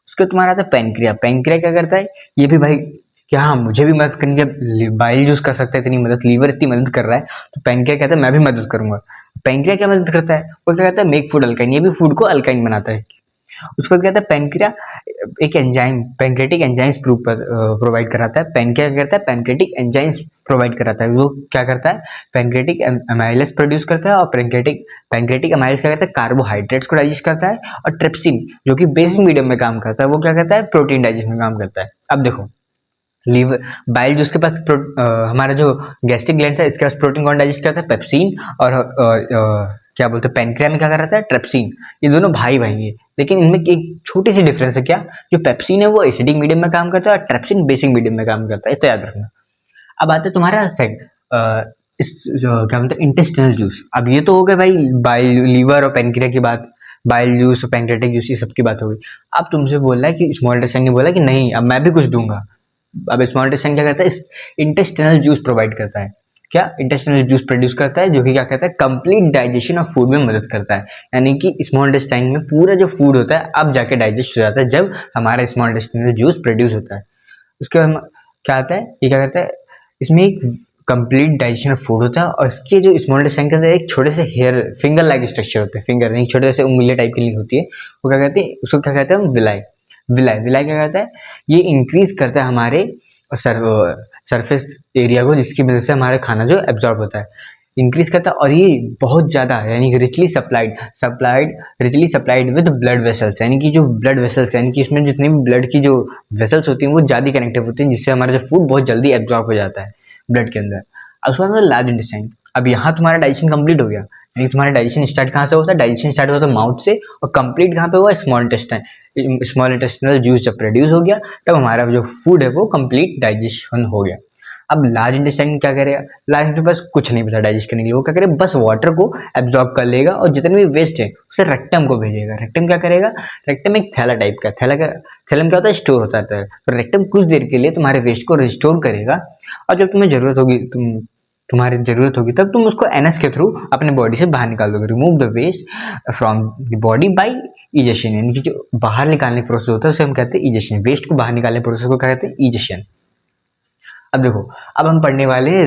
उसके तुम्हारा आता है पैनक्रिया। पैनक्रिया क्या करता है, ये भी भाई क्या, हाँ मुझे भी मदद करनी, जब बाइल जूस कर सकता है इतनी मदद, लीवर इतनी मदद कर रहा है, तो पैनक्रिया कहता है मैं भी मदद करूंगा। पैनक्रिया क्या मदद करता है, वो क्या कहता है, मेक फूड अल्काइन, ये भी फूड को अल्काइन बनाता है। उसको क्या कहता है, पैनक्रिया एक एंजाइम, पैनक्रेटिक एंजाइम्स प्रोवाइड कराता है। पैनक्रिया क्या करता है, पैनक्रेटिक एंजाइम्स प्रोवाइड कराता है। वो क्या करता है, पैनक्रेटिक अमाइलेज प्रोड्यूस करता है, और पैनक्रेटिक अमाइलेज क्या करता है, कार्बोहाइड्रेट्स को डाइजेस्ट करता है। और ट्रिप्सिन जो कि बेसिक मीडियम में काम करता है, वो क्या करता है, प्रोटीन डाइजेशन में काम करता है। अब देखो लीवर, बाइल जूस के पास हमारा जो गैस्ट्रिक ग्लैंड था, इसके पास प्रोटीन कौन डाइजेस्ट करता है, पेप्सिन। और क्या बोलते हैं, पैनक्रिया में क्या कर रहा है, ट्रिप्सिन। ये दोनों भाई भाई है, लेकिन इनमें एक छोटी सी डिफरेंस है, क्या, जो पेप्सिन है वो एसिडिक मीडियम में काम करता है और ट्रिप्सिन बेसिक मीडियम में काम करता है, तो याद रखना। अब आता है तुम्हारा क्या बोलते हैं, इंटेस्टिनल जूस। अब ये तो हो गए भाई बाइल, लीवर और पैनक्रिया की बात, बाइल जूस और पैनक्रेटिक जूस, ये सबकी बात हो गई। अब तुमसे बोल रहा है कि स्मॉल इंटेस्टाइन ने बोला कि नहीं अब मैं भी कुछ दूंगा। अब स्मॉल इंटेस्टाइन क्या करता है, इंटेस्टिनल जूस प्रोवाइड करता है। क्या, इंटेस्टिनल जूस प्रोड्यूस करता है, जो कि क्या कहता है, कंप्लीट डाइजेशन ऑफ फूड में मदद करता है। यानी कि स्मॉल इंटेस्टाइन में पूरा जो फूड होता है अब जाके डाइजेस्ट हो जाता है जब हमारा स्मॉल इंटेस्टिनल जूस प्रोड्यूस होता है। उसके बाद क्या आता है, ये क्या करता है, इसमें एक कंप्लीट डाइजेशन ऑफ फूड होता है, और इसके जो स्मॉल इंटेस्टाइन के अंदर एक छोटे से हेयर फिंगर लाइक स्ट्रक्चर होता है, फिंगर नहीं, छोटे से उंगली टाइप की लिंक होती है, वो क्या कहते हैं, उसको क्या कहते हैं, विलाई। विलाई क्या कहता है, ये इंक्रीज करता है हमारे सरफेस एरिया को, जिसकी वजह से हमारा खाना जो एब्जॉर्ब होता है इंक्रीज करता है। और ये बहुत ज़्यादा यानी कि richly supplied with blood vessels, यानी कि जो ब्लड वेसल्स, यानी कि इसमें जितनी भी ब्लड की जो वेसल्स होती हैं वो ज़्यादा कनेक्टिव होती हैं, जिससे हमारा जो फूड बहुत जल्दी एब्जॉर्ब हो जाता है ब्लड के अंदर। अब उसके बाद लार्ज इंटेस्टाइन। अब यहाँ तुम्हारा डाइजेशन कंप्लीट हो गया, यानी तुम्हारा डाइजेशन स्टार्ट कहाँ से होता है, डाइजेशन स्टार्ट होता है माउथ से, और कंप्लीट कहाँ पे हुआ, स्मॉल इंटेस्टिनल जूस जब प्रोड्यूस हो गया तब हमारा जो फूड है वो कंप्लीट डाइजेशन हो गया। अब लार्ज इंटेस्टाइन क्या करेगा, लार्ज इंटेस्टाइन बस कुछ नहीं बचा डाइजेस्ट करने के लिए, वो क्या करेगा, बस वाटर को एब्जॉर्ब कर लेगा और जितने भी वेस्ट है उसे रेक्टम को भेजेगा। रेक्टम क्या करेगा, रेक्टम एक थैला टाइप का, थैलम क्या होता है, स्टोर होता है। तो रेक्टम कुछ देर के लिए तुम्हारे वेस्ट को रिस्टोर करेगा, और जब तुम्हें जरूरत होगी, तुम्हारी जरूरत होगी तब तुम उसको एनएस के थ्रू अपने बॉडी से बाहर निकाल दोगे। Remove the waste from the body by egestion, यानी कि जो बाहर निकालने का प्रोसेस होता है उसे हम कहते हैं इजेशन। वेस्ट को बाहर निकालने प्रोसेस को क्या कहते हैं, इजेशन। अब देखो, अब हम पढ़ने वाले हैं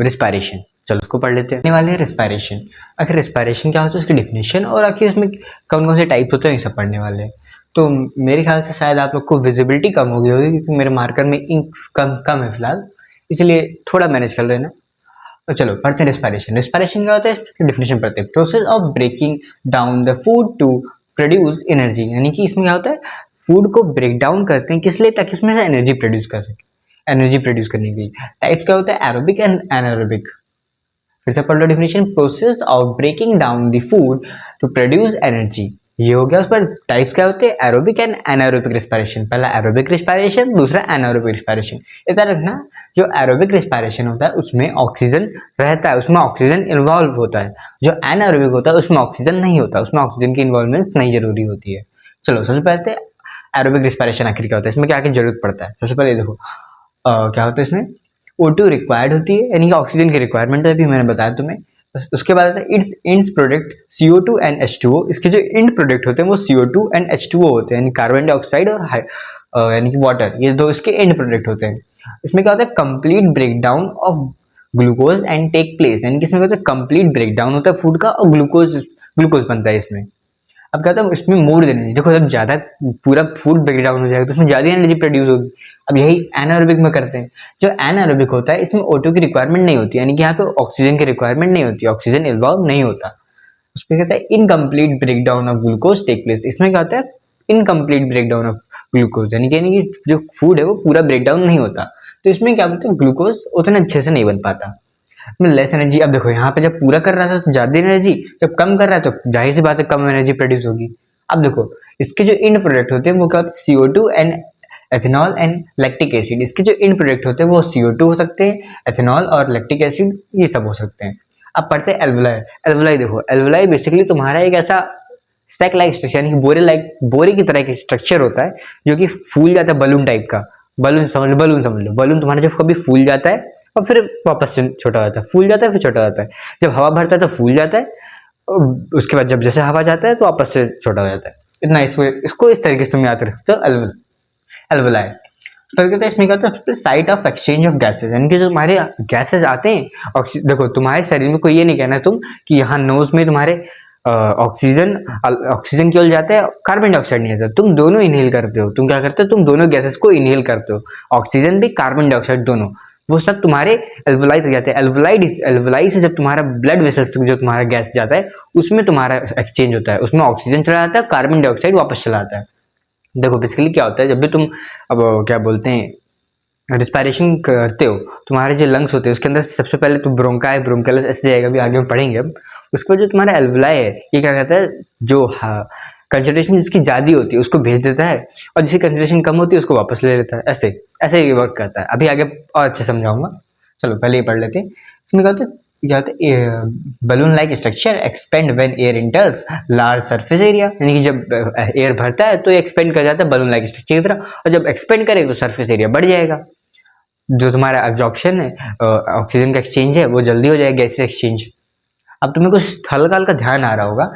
रिस्पायरेशन। चलो उसको पढ़ लेते हैं। पढ़ने वाले हैं रिस्पायरेशन। आखिर रिस्पायरेशन क्या होता है, उसकी डिफिनेशन, और आखिर इसमें कौन कौन से टाइप्स होते हैं, ये सब पढ़ने वाले हैं। तो मेरे ख्याल से शायद आप लोग को विजिबिलिटी कम हो गई होगी, क्योंकि मेरे मार्कर में इंक कम है फिलहाल, इसलिए थोड़ा मैनेज कर लेना। तो चलो पढ़ते हैं रिस्पायरेशन। रिस्पायरेशन क्या होता है, इसकी डिफिनेशन पढ़ते हैं। Process of breaking down the food to produce energy, यानी कि इसमें क्या होता है, फूड को ब्रेक डाउन करते हैं किस लिए, ताकि उसमें से एनर्जी प्रोड्यूस कर सके, एनर्जी प्रोड्यूस करने के लिए। टाइप्स क्या होता है, एरोबिक एंड एनारोबिक। फिर से पढ़ लो definition. Process of breaking down the food to produce energy, ये हो गया। उस पर टाइप्स क्या होते हैं, एरोबिक एंड एनारोबिक रिस्पायरेशन। पहला एरोबिक रिस्पायरेशन, दूसरा एनारोबिक रिस्पायरेशन। इतना रखना, जो एरोबिक रिस्पायरेशन होता है उसमें ऑक्सीजन रहता है, उसमें ऑक्सीजन इन्वॉल्व होता है। जो एनारोबिक होता है उसमें ऑक्सीजन नहीं होता, उसमें ऑक्सीजन की इन्वॉल्वमेंट नहीं जरूरी होती है। चलो सबसे पहले एरोबिक रिस्पायरेशन आखिर क्या होता है, इसमें क्या क्या जरूरत पड़ता है। सबसे पहले देखो क्या होता है इसमें, O2 रिक्वायर्ड होती है, यानी कि ऑक्सीजन की रिक्वायरमेंट है, अभी मैंने बताया तुम्हें। उसके बाद आता है it's end product CO2 and H2O। इसके जो इंड प्रोडक्ट होते हैं वो CO2 एंड H2O होते हैं, यानी कार्बन डाइऑक्साइड और यानी कि वाटर, ये दो इसके इंड प्रोडक्ट होते हैं। इसमें क्या होता है, complete breakdown of glucose and take place, यानी कि इसमें क्या होता है, कंप्लीट ब्रेकडाउन होता है फूड का और ग्लूकोज ग्लूकोज बनता है इसमें। अब क्या होता है इसमें मोर एनर्जी, देखो जब ज्यादा पूरा फूड ब्रेकडाउन हो जाएगा तो उसमें ज्यादा एनर्जी प्रोड्यूस होगी। अब यही एनारोबिक में करते हैं। जो एनारोबिक होता है इसमें O2 की रिक्वायरमेंट नहीं होती, यानी कि यहाँ पे ऑक्सीजन की रिक्वायरमेंट नहीं होती, ऑक्सीजन इन्वॉल्व नहीं होता। उसमें कहता है incomplete breakdown of glucose take place. इसमें क्या होता है, इनकम्प्लीट ब्रेकडाउन ऑफ ग्लूकोज, यानी कि जो फूड है वो पूरा ब्रेकडाउन नहीं होता। तो इसमें क्या बोलते हैं, ग्लूकोज उतना अच्छे से नहीं बन पाता, में लेस एनर्जी। अब देखो यहाँ पे जब पूरा कर रहा था तो ज्यादा एनर्जी, जब कम कर रहा है तो जाहिर सी बात है कम एनर्जी प्रोड्यूस होगी। अब देखो इसके जो इंड प्रोडक्ट होते हैं वो क्या होते हैं, CO2 and ethanol and lactic acid. इसके जो इंड प्रोडक्ट होते हैं वो CO2 हो सकते हैं, एथेनॉल और लैक्टिक एसिड ये सब हो सकते हैं। अब पढ़ते हैं एल्वुलाई। एल्वुलाई देखो, एल्वुलाई बेसिकली तुम्हारा एक ऐसा स्टैक लाइक स्ट्रक्चर, यानी बोरे की तरह की स्ट्रक्चर होता है जो कि फूल जाता है, बलून टाइप का। बलून समझ लो, बलून समझ लो, बलून तुम्हारा जब कभी फूल जाता है और फिर वापस से छोटा होता है, फूल जाता है फिर छोटा होता है। जब हवा भरता है तो फूल जाता है, और उसके बाद जब जैसे हवा जाता है तो वापस से छोटा हो जाता है। इतना इसको इस तरीके से तुम याद रख सकते हो, एल्वुलाई। फिर कहते हैं इसमें क्या होता है, site of exchange of gases, यानी कि जो तुम्हारे गैसेज आते हैं। देखो तुम्हारे शरीर में कोई ये नहीं कहना तुम कि यहाँ नोज में तुम्हारे ऑक्सीजन ऑक्सीजन केवल जाता है, कार्बन डाइऑक्साइड नहीं आता। तुम दोनों इनहेल करते हो। तुम क्या करते हो, तुम दोनों गैसेस को इनहेल करते हो, ऑक्सीजन भी कार्बन डाइऑक्साइड दोनों। वो सब तुम्हारे एल्वुलाई तक जाते हैं। एल्वुलाई से जब तुम्हारा ब्लड वेसल्स तक जो तुम्हारा गैस जाता है उसमें तुम्हारा एक्सचेंज होता है, उसमें ऑक्सीजन चला जाता है, कार्बन डाइऑक्साइड वापस चला आता है। देखो बेसिकली क्या होता है, जब भी तुम अब क्या बोलते हैं रिस्पायरेशन करते हो, तुम्हारे जो लंग्स होते हैं उसके अंदर सबसे पहले तो ब्रोंकाई ब्रोंकेलस ऐसे जाएगा, भी आगे में पढ़ेंगे हम। उसके बाद जो तुम्हारा एल्वुलाई है ये क्या कहता है, जो कंसंट्रेशन जिसकी ज्यादा होती है उसको भेज देता है और जिसकी कंसंट्रेशन कम होती है उसको वापस ले लेता है। ऐसे ऐसे ही वर्क करता है। अभी आगे और अच्छे समझाऊंगा, चलो पहले ये पढ़ लेते हैं। इसमें क्या होता है, balloon like structure expand when air इंटर्स large surface area, यानी कि जब एयर भरता है तो एक्सपेंड कर जाता है बलून लाइक स्ट्रक्चर की तरह, और जब एक्सपेंड करे तो सरफेस एरिया बढ़ जाएगा। जो तुम्हारा एब्जॉर्प्शन है, ऑक्सीजन का एक्सचेंज है वो जल्दी हो जाएगा, गैसेस एक्सचेंज। अब तुम्हें कुछ हल्का हल्का ध्यान आ रहा होगा,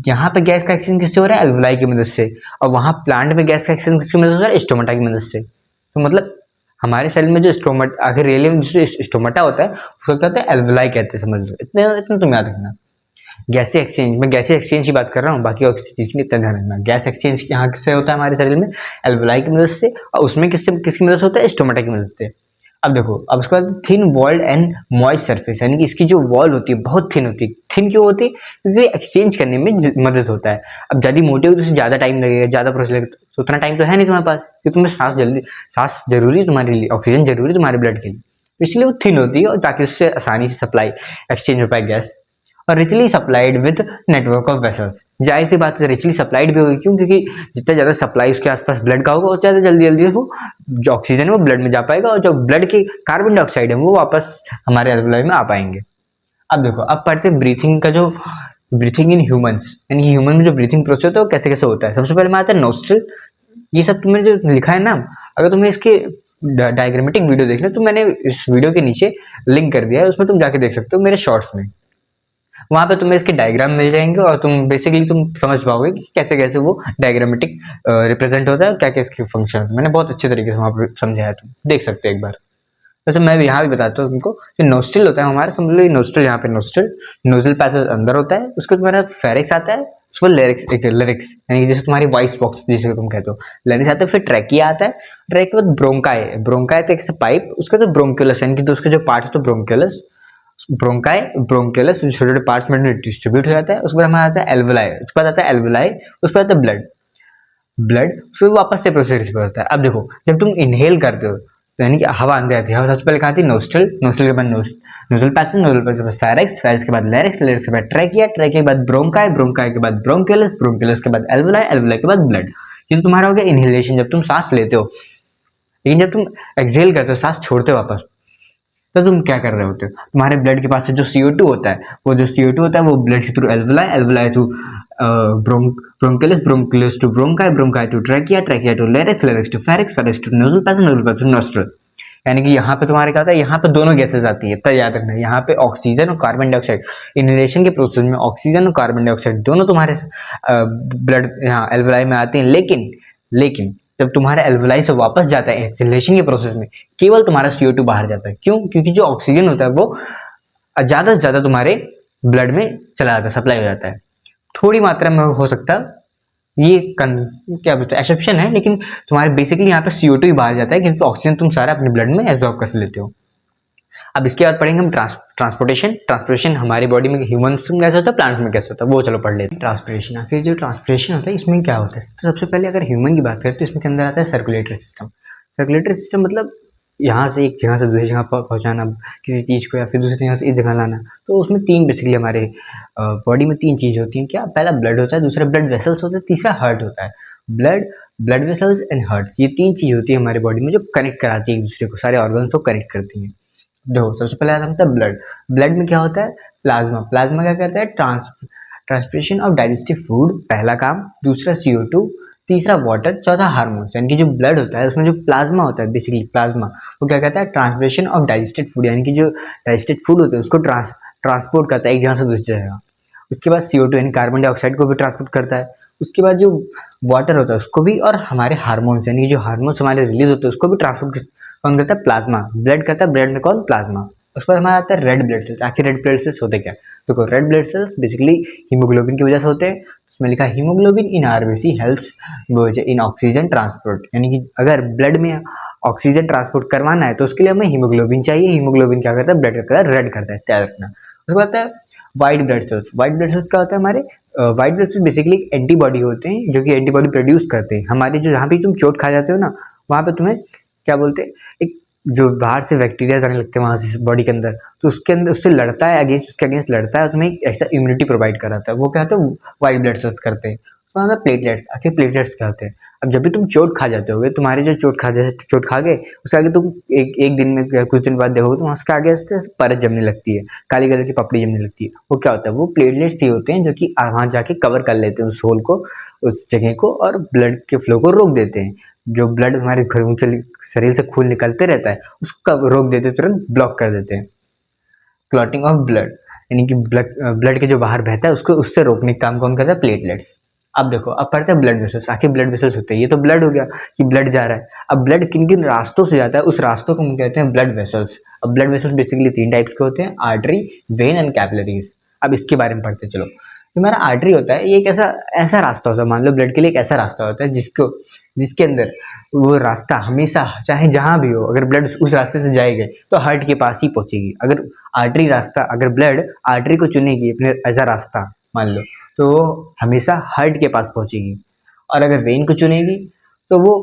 यहाँ पे गैस का एक्सचेंज किससे हो रहा है, एल्वुलाई की मदद से, और वहां प्लांट में गैस का एक्सचेंज किसकी मदद से हो रहा है, स्टोमाटा की मदद से। तो मतलब हमारे शरीर में जो स्टोमाटा, आखिर रियली में जो स्टोमाटा होता है उसको कहते हैं एल्वुलाई कहते हैं, समझ लो। इतने इतना तुम याद रखना। गैसी एक्सचेंज, मैं गैसी एक्सचेंज की बात कर रहा हूँ, बाकी और किसी चीज की इतना ध्यान रखना। गैस एक्सचेंज यहाँ किससे होता है हमारे शरीर में, एल्वुलाई की मदद से, और उसमें किसकी मदद से होता है, स्टोमाटा की मदद से। अब देखो, अब उसके बाद thin walled and moist surface, यानी कि इसकी जो वॉल होती है बहुत थिन होती है। थिन क्यों होती है, क्योंकि एक्सचेंज करने में मदद होता है। अब ज्यादा मोटे हो तो उसे ज्यादा टाइम लगेगा, ज्यादा प्रोसेस लगेगा, तो उतना टाइम तो है नहीं तुम्हारे पास, क्योंकि तुम्हें सांस जरूरी है तुम्हारे लिए, ऑक्सीजन जरूरी है तुम्हारे ब्लड के लिए, इसलिए वो थिन होती है, और ताकि उससे आसानी से सप्लाई एक्सचेंज हो पाए गैस। और richly supplied with network of vessels, जाहिर सी बात है रिचली सप्लाइड भी होगी, क्यों, क्योंकि जितना ज्यादा सप्लाई उसके आसपास ब्लड का होगा उतना ज्यादा जल्दी जल्दी वो जो ऑक्सीजन है वो ब्लड में जा पाएगा, और जो ब्लड के कार्बन डाइऑक्साइड है वो वापस हमारे एल्वुलाई में आ पाएंगे। अब देखो, अब पढ़ते ब्रीथिंग का, जो ब्रीथिंग इन ह्यूमंस, यानी ह्यूमन में जो ब्रीथिंग प्रोसेस होता है वो कैसे कैसे होता है। सबसे पहले में आता है नोस्ट्रिल। ये सब तुमने जो लिखा है ना, अगर तुम्हें इसके डायग्रामेटिक वीडियो देखना तो मैंने इस वीडियो के नीचे लिंक कर दिया है, उसमें तुम जाके देख सकते हो मेरे शॉर्ट्स में। वहां पे तुम्हें इसके डायग्राम मिल जाएंगे और तुम बेसिकली तुम समझ पाओगे कि कैसे कैसे वो डायग्रामेटिक रिप्रेजेंट होता है, क्या क्या इसके फंक्शन। मैंने बहुत अच्छे तरीके से वहां पर समझाया है, तुम देख सकते हो एक बार। वैसे मैं भी यहाँ भी बताता हूँ तुमको, जो नोस्ट्रिल होता है हमारा, समझ लो नोस्ट्रिल, यहाँ पे नोस्ट्रिल नोजल पैसेज अंदर होता है, उसको तुम्हारा फेरिक्स आता है, उसको लेरिक्स यानी कि जैसे तुम्हारी वॉइस बॉक्स जिसे तुम कहते हो, लेरिक्स आता है, फिर ट्रैकिया आता है, ट्रैक के बाद ब्रोंकाई, ब्रोंकाई तो एक पाइप, उसके बाद ब्रोंक्यूलस, यानी कि उसके जो पार्ट है तो ब्रोंक्यूलस, ब्रोंकाई ब्रोंकेलस छोटे छोटे पार्ट्स में डिस्ट्रीब्यूट हो जाता है। उसके बाद हमारा आता है एल्वुलाई, उसके बाद आता है एल्वुलाई, उसके बाद आता है ब्लड, उसके बाद वापस से प्रोसेस होता है। अब देखो, जब तुम इनहेल करते हो तो यानी कि हवा अंदर आती है। हवा सबसे पहले कहाँ आती है? नोस्ट्रल, नोस्ट्रल के बाद नोजल पैसेज, नोजल पैसेज के बाद फेरिक्स, फेरिक्स के बाद लैरिक्स, लैरिक्स के बाद ट्रैकिया, ट्रैकिया के बाद ब्रोंकाई, ब्रोंकाई के बाद ब्रोंकियलस, ब्रोंकियलस के बाद एल्वुलाई, एल्वुलाई के बाद ब्लड। ये तो तुम्हारा हो गया इनहेलेशन, जब तुम सांस लेते हो। लेकिन जब तुम एक्सहेल करते हो, सांस छोड़ते हो वापस, तो तुम क्या कर रहे होते हो? तुम्हारे ब्लड के पास से जो CO2 होता है, वो जो CO2 होता है वो ब्लड के through alveoli, alveoli to bronchioles, bronchioles to bronchi, bronchi to trachea, trachea to larynx, larynx to pharynx, pharynx to nasal passage, nasal passage to nostril. यानी कि यहाँ पे तुम्हारे क्या होता है? यहाँ पे दोनों गैसेस आती है, तो याद रखना यहाँ पे ऑक्सीजन और कार्बन डाइऑक्साइड, इनहेलेशन के प्रोसेस में ऑक्सीजन और कार्बन डाइऑक्साइड दोनों तुम्हारे ब्लड यहाँ एल्वुलाई में आते हैं। लेकिन लेकिन जब तुम्हारे एल्वुलाई से वापस जाता है एक्सेलरेशन के प्रोसेस में, केवल तुम्हारा CO2 बाहर जाता है। क्यों? क्योंकि जो ऑक्सीजन होता है वो ज्यादा से ज्यादा तुम्हारे ब्लड में चला जाता है, सप्लाई हो जाता है। थोड़ी मात्रा में हो सकता है, ये क्या बोलते हैं, एक्सेप्शन है, लेकिन तुम्हारे बेसिकली यहाँ पे CO2 ही बाहर जाता है, क्योंकि ऑक्सीजन तुम सारा अपने ब्लड में एब्जॉर्ब कर लेते हो। अब इसके बाद पढ़ेंगे हम ट्रांसपोर्टेशन। ट्रांसपोर्टेशन हमारी बॉडी में ह्यूमन्स में कैसे होता है, प्लांट्स में कैसे होता है, वो चलो पढ़ लेते हैं। ट्रांसपोर्टेशन, आखिर जो ट्रांसपोर्टेशन होता है इसमें क्या होता है? तो सबसे पहले अगर ह्यूमन की बात करें तो इसमें के अंदर आता है सर्कुलेटरी सिस्टम। सर्कुलेटरी सिस्टम मतलब यहाँ से एक जगह से दूसरी जगह पहुँचाना किसी चीज़ को, या फिर दूसरी जगह से इस जगह लाना। तो उसमें तीन बेसिकली हमारे बॉडी में तीन चीज़ होती हैं। क्या? पहला ब्लड होता है, दूसरा ब्लड वेसल्स होता है, तीसरा हार्ट होता है। Blood, blood vessels and hearts, ये तीन चीज़ होती है हमारी बॉडी में जो कनेक्ट कराती है एक दूसरे को, सारे ऑर्गन्स को कनेक्ट करती हैं। देखो सबसे पहले आता है ब्लड। ब्लड में क्या होता है? प्लाज्मा। प्लाज्मा क्या करता है? ट्रांसपोर्टेशन ऑफ डाइजेस्टिव फूड, पहला काम। दूसरा CO2, तीसरा वाटर, चौथा हार्मोन्स। यानी कि जो ब्लड होता है उसमें जो प्लाज्मा होता है, बेसिकली प्लाज्मा वो क्या करता है? ट्रांसपोर्टेशन ऑफ डाइजेस्टेड फूड, यानी कि जो डाइजेस्टेड फूड होते हैं उसको ट्रांसपोर्ट करता है एक जगह से दूसरी जगह। उसके बाद CO2 यानी कार्बन डाइऑक्साइड को भी ट्रांसपोर्ट करता है। उसके बाद जो वाटर होता है उसको भी, और हमारे हार्मोन्स यानी कि जो हार्मोन्स हमारे रिलीज होते हैं उसको भी ट्रांसपोर्ट कौन करता है? प्लाज्मा। ब्लड करता है, ब्लड में कौन? प्लाज्मा। उसके बाद हमारा आता है रेड ब्लड सेल्स। आखिर रेड ब्लड सेल्स होते क्या? देखो red blood cells basically haemoglobin की वजह से होते हैं। उसमें लिखा है haemoglobin in RBC helps in oxygen transport, यानी कि अगर ब्लड में ऑक्सीजन ट्रांसपोर्ट करवाना है तो उसके लिए हमें हीमोग्लोबिन चाहिए। हीमोग्लोबिन क्या करता है? ब्लड का कलर रेड करता है, याद रखना। उसके बाद आता है white blood cells. White blood cells क्या होता है? हमारे white blood cells basically antibody होते हैं जो कि एंटीबॉडी प्रोड्यूस करते हैं। हमारी जो जहाँ पे तुम चोट खा जाते हो ना, वहाँ पे तुम्हें क्या बोलते हैं, एक जो बाहर से बैक्टीरिया आने लगते हैं वहाँ से बॉडी के अंदर, तो उसके अंदर उससे लड़ता है, अगेंस्ट उसके अगेंस्ट लड़ता है और तुम्हें एक ऐसा इम्यूनिटी प्रोवाइड कराता है। वो क्या होता है? व्हाइट ब्लड सेल्स करते हैं। उसके बाद प्लेटलेट्स। आखिर प्लेटलेट्स क्या होते हैं? अब जब भी तुम चोट खा जाते होगे, तुम्हारे जो जैसे चोट खा गए उसके आगे तुम एक दिन में कुछ दिन बाद देखोगे तो उसके आगे परत जमने लगती है, काली कलर की पपड़ी जमने लगती है। वो क्या होता है? वो प्लेटलेट्स ही होते हैं जो कि वहाँ जाके कवर कर लेते हैं उस होल को, उस जगह को, और ब्लड के फ्लो को रोक देते हैं। जो ब्लड हमारे शरीर से खून निकलते रहता है उसको रोक देते, तुरंत ब्लॉक कर देते हैं। क्लॉटिंग ऑफ ब्लड, यानी कि ब्लड के जो बाहर बहता है उसको, उससे रोकने का काम कौन करता है? प्लेटलेट्स। अब देखो, अब पढ़ते हैं ब्लड वेसल्स। आखिर ब्लड वेसल्स होते हैं, ये तो ब्लड हो गया कि ब्लड जा रहा है। अब ब्लड किन किन रास्तों से जाता है, उस रास्तों को हम कहते हैं ब्लड वेसल्स। अब ब्लड वेसल्स बेसिकली तीन टाइप्स के होते हैं, आर्टरी, वेन एंड कैपिलरीज। अब इसके बारे में पढ़ते चलो। जो हमारा आर्टरी होता है ये एक ऐसा ऐसा रास्ता होता है, मान लो ब्लड के लिए एक ऐसा रास्ता होता है जिसके अंदर वो रास्ता हमेशा, चाहे जहां भी हो, अगर ब्लड उस रास्ते से जाएगी तो हार्ट के पास ही पहुंचेगी। अगर आर्टरी रास्ता, अगर ब्लड आर्टरी को चुनेगी अपने एज अ रास्ता मान लो, तो वो हमेशा हार्ट के पास पहुंचेगी। और अगर वेन को चुनेगी तो वो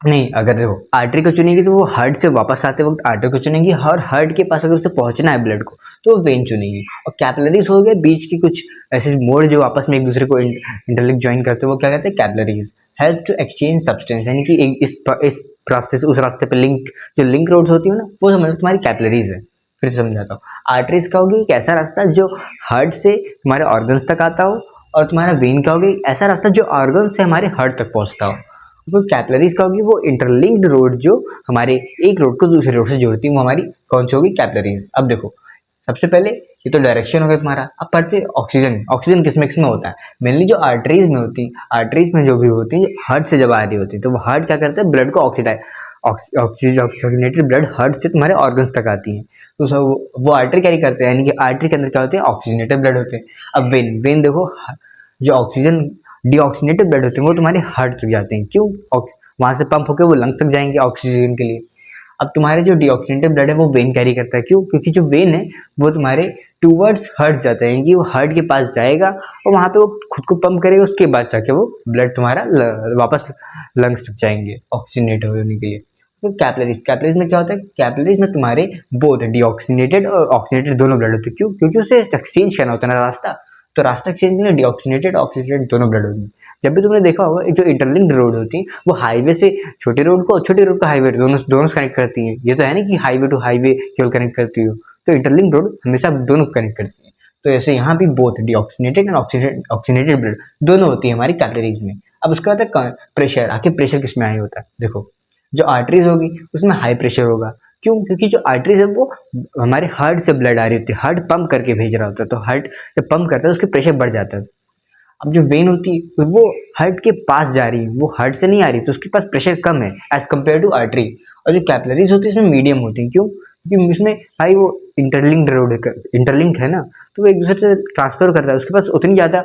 नहीं, अगर देखो आर्टरी को चुनेगी तो वो हार्ट से वापस आते वक्त आर्टरी को चुनेगी, और हार्ट के पास अगर उसे पहुंचना है ब्लड को तो वेन चुनेगी। और कैपिलरीज हो गए बीच की कुछ ऐसे मोड़ जो आपस में एक दूसरे को इंटरलिंक ज्वाइन करते हैं, वो क्या कहते हैं? Capillaries. Help to exchange substance, यानी कि इस रास्ते से उस रास्ते पे लिंक, जो लिंक रोड्स होती है ना, वो समझो तुम्हारी कैपिलरीज है। फिर से समझाता हूँ। आर्टरीज का होगी एक ऐसा रास्ता जो हार्ट से तुम्हारे ऑर्गन्स तक आता हो, और तुम्हारा वेन का होगा एक ऐसा रास्ता जो ऑर्गन से हमारे हार्ट तक पहुंचता हो। तो कैपिलरीज का होगी वो इंटरलिंक्ड रोड जो हमारे एक रोड को दूसरे रोड से जोड़ती है, वो हमारी कौन सी होगी? कैपिलरीज। अब देखो सबसे पहले ये तो डायरेक्शन हो गया तुम्हारा। अब पढ़ते ऑक्सीजन। ऑक्सीजन किस मिक्स में होता है? मेनली जो आर्टरीज में होती है, आर्टरीज में जो भी होती है हार्ट से जब आ रही होती है तो वो हार्ट क्या करता है? ब्लड को ऑक्सीजनेटेड ब्लड हार्ट से तुम्हारे ऑर्गन्स तक आती है, तो वो आर्टरी कैरी करते हैं, यानी कि आर्टरी के अंदर क्या होते हैं? ऑक्सीजनेटेड ब्लड होते हैं। अब वेन, वेन देखो जो ऑक्सीजन डीऑक्सीनेटेड ब्लड होते हैं वो तुम्हारे हार्ट तक जाते हैं। क्यों? वहां से पंप होकर वो लंग्स तक जाएंगे ऑक्सीजन के लिए। अब तुम्हारे जो डीऑक्सीनेटेड ब्लड है वो वेन कैरी करता है। क्यों? क्योंकि जो वेन है वो तुम्हारे टूवर्ड्स हार्ट जाता है, कि वो हार्ट के पास जाएगा और वहां पे वो खुद को पंप करेगा, उसके बाद जाके वो ब्लड तुम्हारा वापस लंग्स तक जाएंगे ऑक्सीजनेट होने के लिए। तो कैपिलरीज, कैपिलरीज में क्या होता है, कैपिलरीज में तुम्हारे बोथ डीऑक्सीनेटेड और ऑक्सीनेटेड दोनों ब्लड होते हैं। क्यों? क्योंकि उसे एक्सचेंज करना होता है ना रास्ता, तो रास्ता एक्सचेंज के लिए डीऑक्सीनेटेड ऑक्सीनेटेड दोनों ब्लड होते हैं। जब भी तुमने देखा होगा जो इंटरलिंक्ड रोड होती है वो हाईवे से छोटे रोड को, छोटे रोड को हाईवे दोनों दोनों से कनेक्ट करती है। ये तो है ना कि हाईवे टू हाईवे केवल कनेक्ट करती हो, तो इंटरलिंक्ड रोड हमेशा दोनों कनेक्ट करती है। तो ऐसे यहाँ भी both deoxygenated and oxygenated blood दोनों होती है हमारी कैपिलरीज में। अब उसके बाद प्रेशर, आखिर प्रेशर किसमें आया होता है, देखो जो आर्टरीज होगी उसमें हाई प्रेशर होगा। क्यों? क्योंकि जो आर्टरीज है वो हमारे हार्ट से ब्लड आ रही होती है, हार्ट पंप करके भेज रहा होता है, तो हार्ट जब पंप करता है उसके प्रेशर बढ़ जाता है। अब जो वेन होती है वो हार्ट के पास जा रही है, वो हार्ट से नहीं आ रही, तो उसके पास प्रेशर कम है एज कम्पेयर टू आर्टरी। और जो कैपिलरीज होती है इसमें मीडियम होती है। क्यों? क्योंकि इसमें भाई वो इंटरलिंक्ड रोड इंटरलिंक है ना, तो वो एक दूसरे से ट्रांसफर करता है, उसके पास उतनी ज़्यादा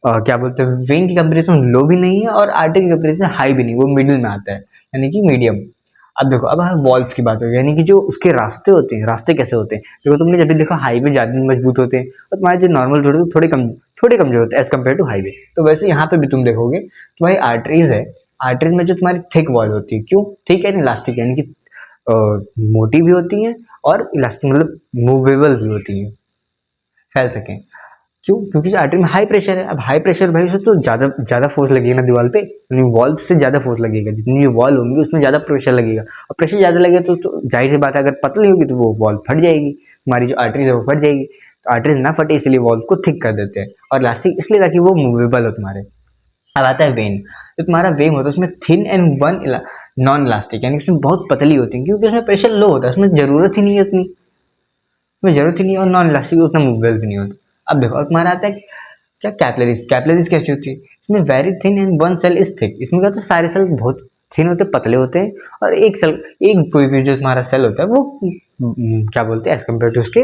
क्या बोलते हैं, वेन की कंपेरिजन लो भी नहीं है और आर्टरी की कंपेरिजन हाई भी नहीं, वो मिडिल में आता है, यानी कि मीडियम। अब देखो, अब हम वॉल्स की बात हो, यानी कि जो उसके रास्ते होते हैं, रास्ते कैसे होते हैं, देखो तुमने जब भी देखा हाईवे ज़्यादा मजबूत होते हैं और तुम्हारे जो नॉर्मल रोड होते हैं थोड़े कमजोर होते हैं एज कम्पेयर टू हाईवे। तो वैसे यहाँ पे भी तुम देखोगे तो भाई आर्टरीज है, आर्टरीज में जो तुम्हारी थिक वॉल होती है, क्यों थिक है, इलास्टिक यानी कि मोटी भी होती हैं और इलास्टिक मतलब मूवेबल भी होती हैं, फैल सकें। क्यों? क्योंकि आर्टरी में हाई प्रेशर है। अब हाई प्रेशर भाई उससे तो ज़्यादा फोर्स लगेगा ना दीवार पे, वॉल्व से ज़्यादा फोर्स लगेगा, जितनी भी वॉल होंगी उसमें ज़्यादा प्रेशर लगेगा, और प्रेशर ज़्यादा लगेगा तो जाहिर सी बात है अगर पतली होगी तो वो वॉल्व फट जाएगी, हमारी जो आर्टरीज है वो फट जाएगी। तो आर्टरीज ना फटे इसलिए वॉल्व को थिक कर देते हैं, और इलास्टिक इसलिए ताकि वो मूवेबल हो तुम्हारे। अब आता है वेन। तो तुम्हारा वेन होता है उसमें thin and one non elastic, यानी उसमें बहुत पतली होती है क्योंकि उसमें प्रेशर लो होता है, उसमें ज़रूरत ही नहीं है उतनी, उसमें ज़रूरत ही नहीं है, और नॉन इलास्टिक उतना मूवेबल भी नहीं होता। अब देखो, अब तुम्हारा आता है क्या, कैपिलरीज। कैपिलरीज कैसी होती है, इसमें very thin and one cell is thick. इसमें क्या होता है, सारे सेल बहुत थिन होते हैं, पतले होते हैं, और एक सेल, एक कोई भी जो तुम्हारा सेल होता है वो क्या बोलते हैं एज कम्पेयर टू उसके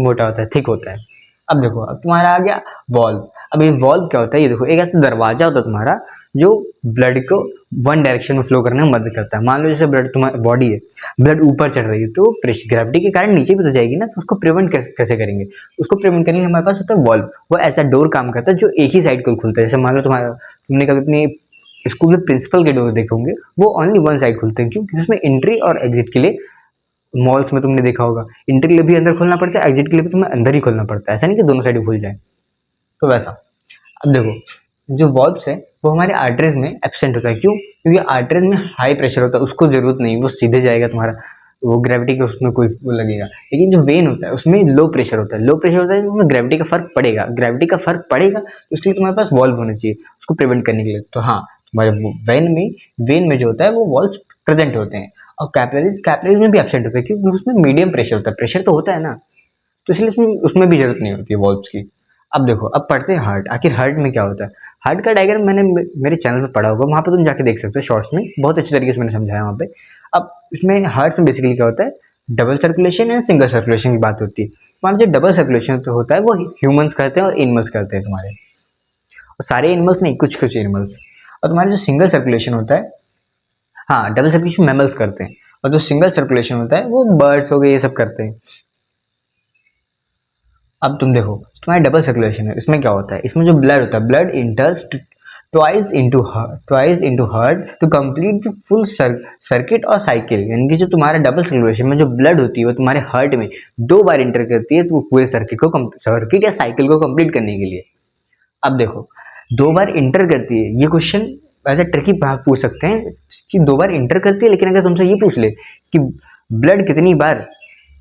मोटा होता है, थिक होता है। अब देखो, अब तुम्हारा आ गया वॉल्व। अब ये वॉल्व क्या होता है, ये देखो एक ऐसा दरवाजा होता है तुम्हारा जो ब्लड को वन डायरेक्शन में फ्लो करने में मदद करता है। मान लो जैसे ब्लड तुम्हारी बॉडी है, ब्लड ऊपर चढ़ रही है तो प्रेशर ग्रेविटी के कारण नीचे भी तो जाएगी ना, तो उसको प्रिवेंट कैसे करेंगे, उसको प्रिवेंट करने के हमारे पास होता है वॉल्व। वो ऐसा डोर काम करता है जो एक ही साइड को खुलता है। जैसे मान लो तुमने कभी अपनी स्कूल में प्रिंसिपल के डोर देखे होंगे, वो ओनली वन साइड खुलते हैं। क्यों? क्योंकि उसमें एंट्री और एग्जिट के लिए, मॉल्स में तुमने देखा होगा एंट्री के लिए भी अंदर खोलना पड़ता है, एग्जिट के लिए भी तुम्हें अंदर ही खोलना पड़ता है, ऐसा नहीं कि दोनों साइड खुल जाए, तो वैसा। अब देखो, जो वॉल्व्स है वो हमारे आर्टरीज में एब्सेंट होता है। क्यों? क्योंकि आर्टरीज में हाई प्रेशर होता है, उसको जरूरत नहीं, वो सीधे जाएगा तुम्हारा, वो ग्रेविटी के उसमें कोई वो लगेगा। लेकिन जो वेन होता है उसमें लो प्रेशर होता है, लो प्रेशर होता है उसमें ग्रेविटी का फर्क पड़ेगा, ग्रेविटी का फर्क पड़ेगा तो उसके लिए तुम्हारे पास वॉल्व होना चाहिए उसको प्रिवेंट करने के लिए। तो हाँ, तुम्हारे वेन में जो होता है वो वॉल्व प्रेजेंट होते हैं। और कैपिलरीज में भी एब्सेंट होते हैं क्योंकि उसमें मीडियम प्रेशर होता है, प्रेशर तो होता है ना, तो इसलिए उसमें भी जरूरत नहीं होती है वॉल्व्स की। अब देखो, अब पढ़ते हैं हार्ट। आखिर हार्ट में क्या होता है, हार्ट का डायग्राम मैंने मेरे चैनल पे पढ़ा होगा, वहाँ पे तुम जाके देख सकते हो, शॉर्ट्स में बहुत अच्छी तरीके से मैंने समझाया वहाँ पे। अब इसमें हार्ट में बेसिकली क्या होता है, double circulation and single circulation की बात होती है। तुम्हारा जो डबल सर्कुलेशन तो होता है वो ह्यूमंस करते हैं और एनिमल्स करते हैं तुम्हारे, और सारे एनिमल्स नहीं, कुछ कुछ एनिमल्स। और तुम्हारे जो सिंगल सर्कुलेशन होता है, हाँ डबल सर्कुलेशन मैमल्स करते हैं, और जो सिंगल सर्कुलेशन होता है वो बर्ड्स हो गए, ये सब करते हैं। अब तुम देखो, तुम्हारा डबल सर्कुलेशन है, इसमें क्या होता है, इसमें जो ब्लड होता है, blood enters twice into heart to complete the full circuit और साइकिल। यानी कि जो तुम्हारा डबल सर्कुलेशन में जो ब्लड होती है वो तुम्हारे हार्ट में 2 बार इंटर करती है, तो वो पूरे सर्किट या साइकिल को कंप्लीट करने के लिए। अब देखो, 2 बार इंटर करती है, ये क्वेश्चन ऐसे ट्रिकी पूछ सकते हैं कि 2 बार इंटर करती है, लेकिन अगर तुमसे ये पूछ ले कि ब्लड कितनी बार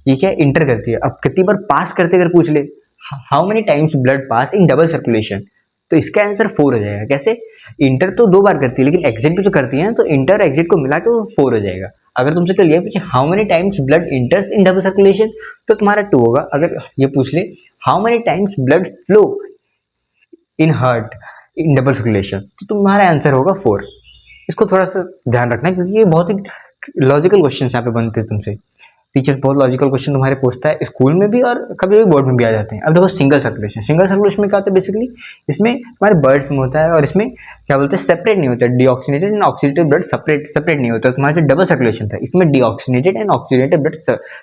ये क्या इंटर करती है, अब कितनी बार पास करते अगर पूछ ले, how many times blood pass in double circulation, तो इसका आंसर 4 हो जाएगा। कैसे? इंटर तो 2 बार करती है, लेकिन एग्जिट भी तो करती है ना, तो इंटर एग्जिट को मिला के वो 4 हो जाएगा। अगर तुमसे कल ये पूछे how many times blood इंटर्स in double circulation, तो तुम्हारा 2 होगा। अगर ये पूछ ले how many times blood flow in heart in double circulation, तो तुम्हारा आंसर होगा 4। इसको थोड़ा सा ध्यान रखना क्योंकि ये बहुत ही लॉजिकल क्वेश्चन यहाँ पे बनते हैं तुमसे, टीचर्स बहुत लॉजिकल क्वेश्चन तुम्हारे पूछता है स्कूल में भी और कभी कभी बोर्ड में भी आ जाते हैं। अब देखो, सिंगल सर्कुलेशन में क्या होता है, बेसिकली इसमें तुम्हारे बर्ड्स में होता है, और इसमें क्या बोलते हैं, सेपरेट नहीं होता है, deoxygenated and oxygenated blood separate नहीं होता। तुम्हारा जो डबल सर्कुलेशन था इसमें deoxygenated and oxygenated blood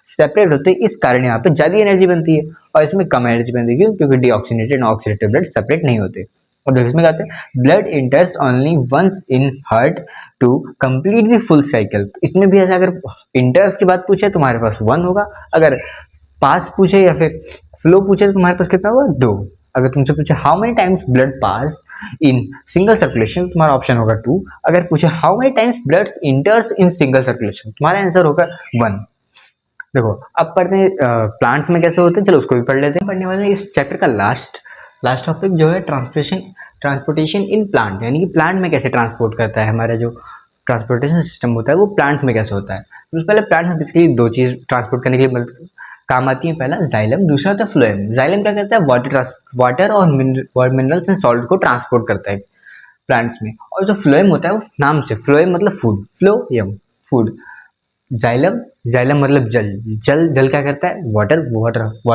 separate होते हैं, इस कारण यहाँ पे ज्यादा एनर्जी बनती है, और इसमें कम एनर्जी बनती है। क्यों? क्योंकि deoxygenated and oxygenated blood separate नहीं होते। और देखो इसमें क्या होता है, blood enters only once in heart to complete the full cycle. इसमें भी ऐसा अगर इंटर्स की बात पूछे तो तुम्हारे पास 1 होगा, अगर पास पूछे या फिर फ्लो पूछे तो तुम्हारे पास कितना होगा 2। अगर तुमसे पूछे how many times blood pass in single circulation तुम्हारा ऑप्शन होगा 2। अगर पूछे how many times blood इंटर्स in single circulation तुम्हारा आंसर होगा 1। देखो अब पढ़ते हैं प्लांट्स में कैसे होते हैं, चलो उसको भी पढ़ लेते हैं। पढ़ने वाले इस चैप्टर का लास्ट टॉपिक जो है ट्रांसपोर्टेशन इन प्लांट, यानी कि प्लांट में कैसे ट्रांसपोर्ट करता है, हमारा जो ट्रांसपोर्टेशन सिस्टम होता है वो प्लांट्स में कैसे होता है। तो पहले प्लांट में बेसिकली 2 चीज़ ट्रांसपोर्ट करने के लिए काम आती है, पहला जाइलम, दूसरा होता है फ्लोएम। जाइलम क्या करता है, वाटर और मिनरल्स एंड सॉल्ट को ट्रांसपोर्ट करता है प्लांट्स में। और जो फ्लोएम होता है वो नाम से, फ्लोएम मतलब food, phloem food, xylem xylem मतलब जल, जल क्या करता है, वाटर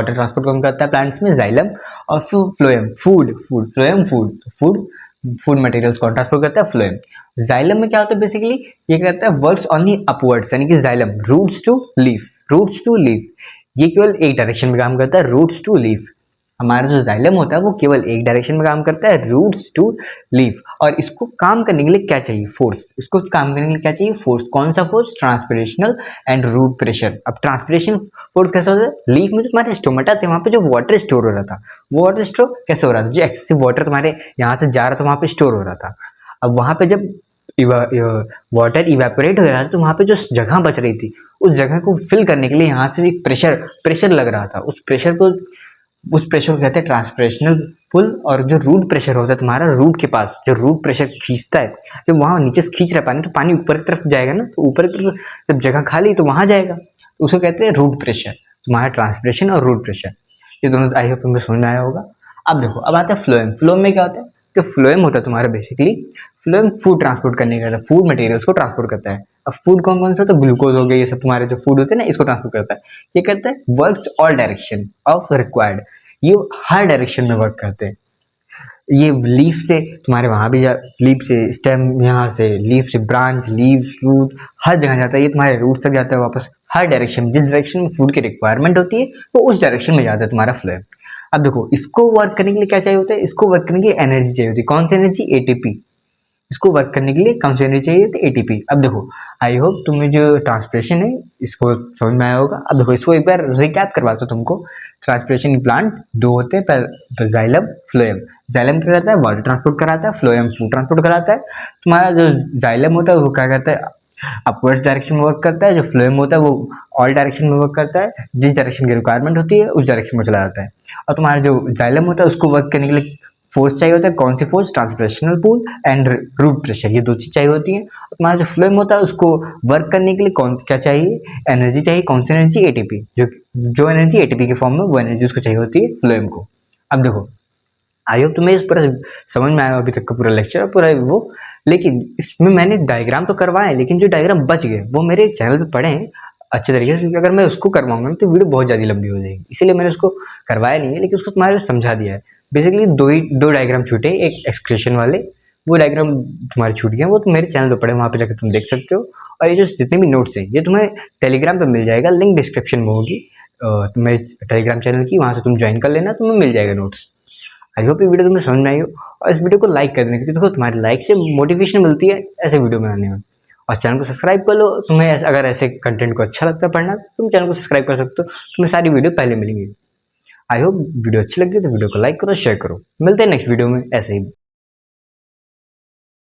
ट्रांसपोर्ट कौन करता है प्लांट्स में, जाइलम। और फ्लोएम फ्लोएम फूड मटेरियल्स कौन ट्रांसपोर्ट करता है, फ्लोएम। जाइलम में क्या होता है बेसिकली, ये कहता है वर्क्स ऑन दी अपवर्ड्स, यानी कि जाइलम रूट्स टू लीफ, ये केवल एक डायरेक्शन में काम करता है, रूट्स टू लीफ। हमारा जो जाइलम होता है वो केवल एक डायरेक्शन में काम करता है, रूट्स टू लीफ। और इसको काम करने के लिए क्या चाहिए, फोर्स। इसको काम करने के लिए क्या चाहिए, फोर्स। कौन सा फोर्स, ट्रांसपिरेशनल एंड रूट प्रेशर। अब ट्रांसपिरेशन फोर्स कैसा होता है, लीफ में जो तुम्हारे स्टोमेटा थे वहां पे जो वाटर स्टोर हो रहा था, वो वाटर स्टोर कैसे हो रहा था, जो एक्सेसिव वाटर तुम्हारे यहाँ से जा रहा था वहां पे स्टोर हो रहा था। अब वहां पे जब वाटर इवेपोरेट हो रहा था तो वहां पे जो जगह बच रही थी उस जगह को फिल करने के लिए यहाँ से एक प्रेशर लग रहा था। उस प्रेशर को कहते हैं ट्रांसपिरेशनल पुल। और जो रूट प्रेशर होता है तुम्हारा रूट के पास, जो रूट प्रेशर खींचता है, जब वहां नीचे से खींच रहा है पानी तो पानी ऊपर की तरफ जाएगा ना, तो ऊपर की तरफ जब जगह खाली तो वहां जाएगा, तो उसको कहते हैं रूट प्रेशर। तुम्हारा ट्रांसपिरेशन और रूट प्रेशर, ये दोनों आई होप तुमको समझ में आया होगा। अब देखो अब आता है फ्लोएम। फ्लोएम में क्या होता है, जो फ्लोएम होता है तुम्हारा बेसिकली, फ्लोएम फूड ट्रांसपोर्ट करने का, फूड मटेरियल्स को ट्रांसपोर्ट करता है। अब फूड कौन कौन सा, तो ग्लूकोज हो गया, ये सब तुम्हारे जो फूड होते हैं ना, इसको ट्रांसपोर्ट करता है। ये करता है works all direction of required, ये हर डायरेक्शन में वर्क करते हैं। ये लीफ से तुम्हारे वहां भी लीफ से स्टेम, यहाँ से लीफ से ब्रांच, लीफ रूट हर जगह जाता है, ये तुम्हारे रूट तक जाता है वापस, हर डायरेक्शन जिस डायरेक्शन में फूड की रिक्वायरमेंट होती है वो उस डायरेक्शन में जाता है तुम्हारा फ्लोएम। अब देखो इसको वर्क करने के लिए क्या चाहिए होता है, इसको वर्क करने के लिए एनर्जी चाहिए होती है। कौन सी एनर्जी, एटीपी। इसको वर्क करने के लिए कौन सी एनर्जी चाहिए, तो एटीपी। अब देखो आई होप तुम्हें जो ट्रांसपिरेशन है इसको समझ में आया होगा। अब देखो इसको एक बार रिकैप करवाता हूँ तुमको। ट्रांसपिरेशन प्लांट 2 होते हैं, जाइलम फ्लोएम। जाइलम क्या करता है, वाटर ट्रांसपोर्ट कराता है, फ्लोएम फूड ट्रांसपोर्ट कराता है। तुम्हारा जो जाइलम होता है वो क्या करता है, अपवर्ड्स डायरेक्शन में वर्क करता है। जो फ्लोएम होता है वो ऑल डायरेक्शन में वर्क करता है, जिस डायरेक्शन की रिक्वायरमेंट होती है उस डायरेक्शन में चला जाता है। और तुम्हारा जो जाइलम होता है उसको वर्क करने के लिए फोर्स चाहिए होता है, कौन सी force, transpirational pull and root pressure, ये 2 चीज चाहिए होती है। तुम्हारा जो फ्लोएम होता है उसको वर्क करने के लिए कौन क्या चाहिए, एनर्जी चाहिए, कौन सी एनर्जी, एटीपी। जो एनर्जी एटीपी के फॉर्म में वो एनर्जी उसको चाहिए होती है फ्लोएम को। अब देखो आई होप तुम्हें इस पूरा समझ में आया अभी तक का पूरा लेक्चर पूरा वो। लेकिन इसमें मैंने डायग्राम तो करवाए, लेकिन जो डायग्राम बच गए वो मेरे चैनल पे पड़े हैं अच्छे तरीके से, क्योंकि अगर मैं उसको करवाऊंगा तो वीडियो बहुत ज़्यादा लंबी हो जाएगी, इसीलिए मैंने उसको करवाया नहीं है, लेकिन उसको तुम्हारे समझा दिया है। बेसिकली दो डायग्राम छूटे, एक एक्सक्रीशन वाले, वो डायग्राम तुम्हारे छूट गए, वो तुम मेरे चैनल पर पड़े, वहाँ पे जाकर तुम देख सकते हो। और ये जो जितने भी नोट्स हैं ये तुम्हें टेलीग्राम पे मिल जाएगा, लिंक डिस्क्रिप्शन में होगी मेरे टेलीग्राम चैनल की, वहाँ से तुम ज्वाइन कर लेना, तुम्हें मिल जाएगा नोट्स। आई होप ये वीडियो तुम्हें समझ में आई हो, और इस वीडियो को लाइक कर देना, क्योंकि देखो तुम्हारे लाइक से मोटिवेशन मिलती है ऐसे वीडियो बनाने में। और चैनल को सब्सक्राइब कर लो, तुम्हें अगर ऐसे कंटेंट को अच्छा लगता है पढ़ना तो तुम चैनल को सब्सक्राइब कर सकते हो, तुम्हें सारी वीडियो पहले मिलेंगी। आई होप वीडियो अच्छी लगी तो वीडियो को लाइक करो, शेयर करो। मिलते हैं नेक्स्ट वीडियो में ऐसे ही।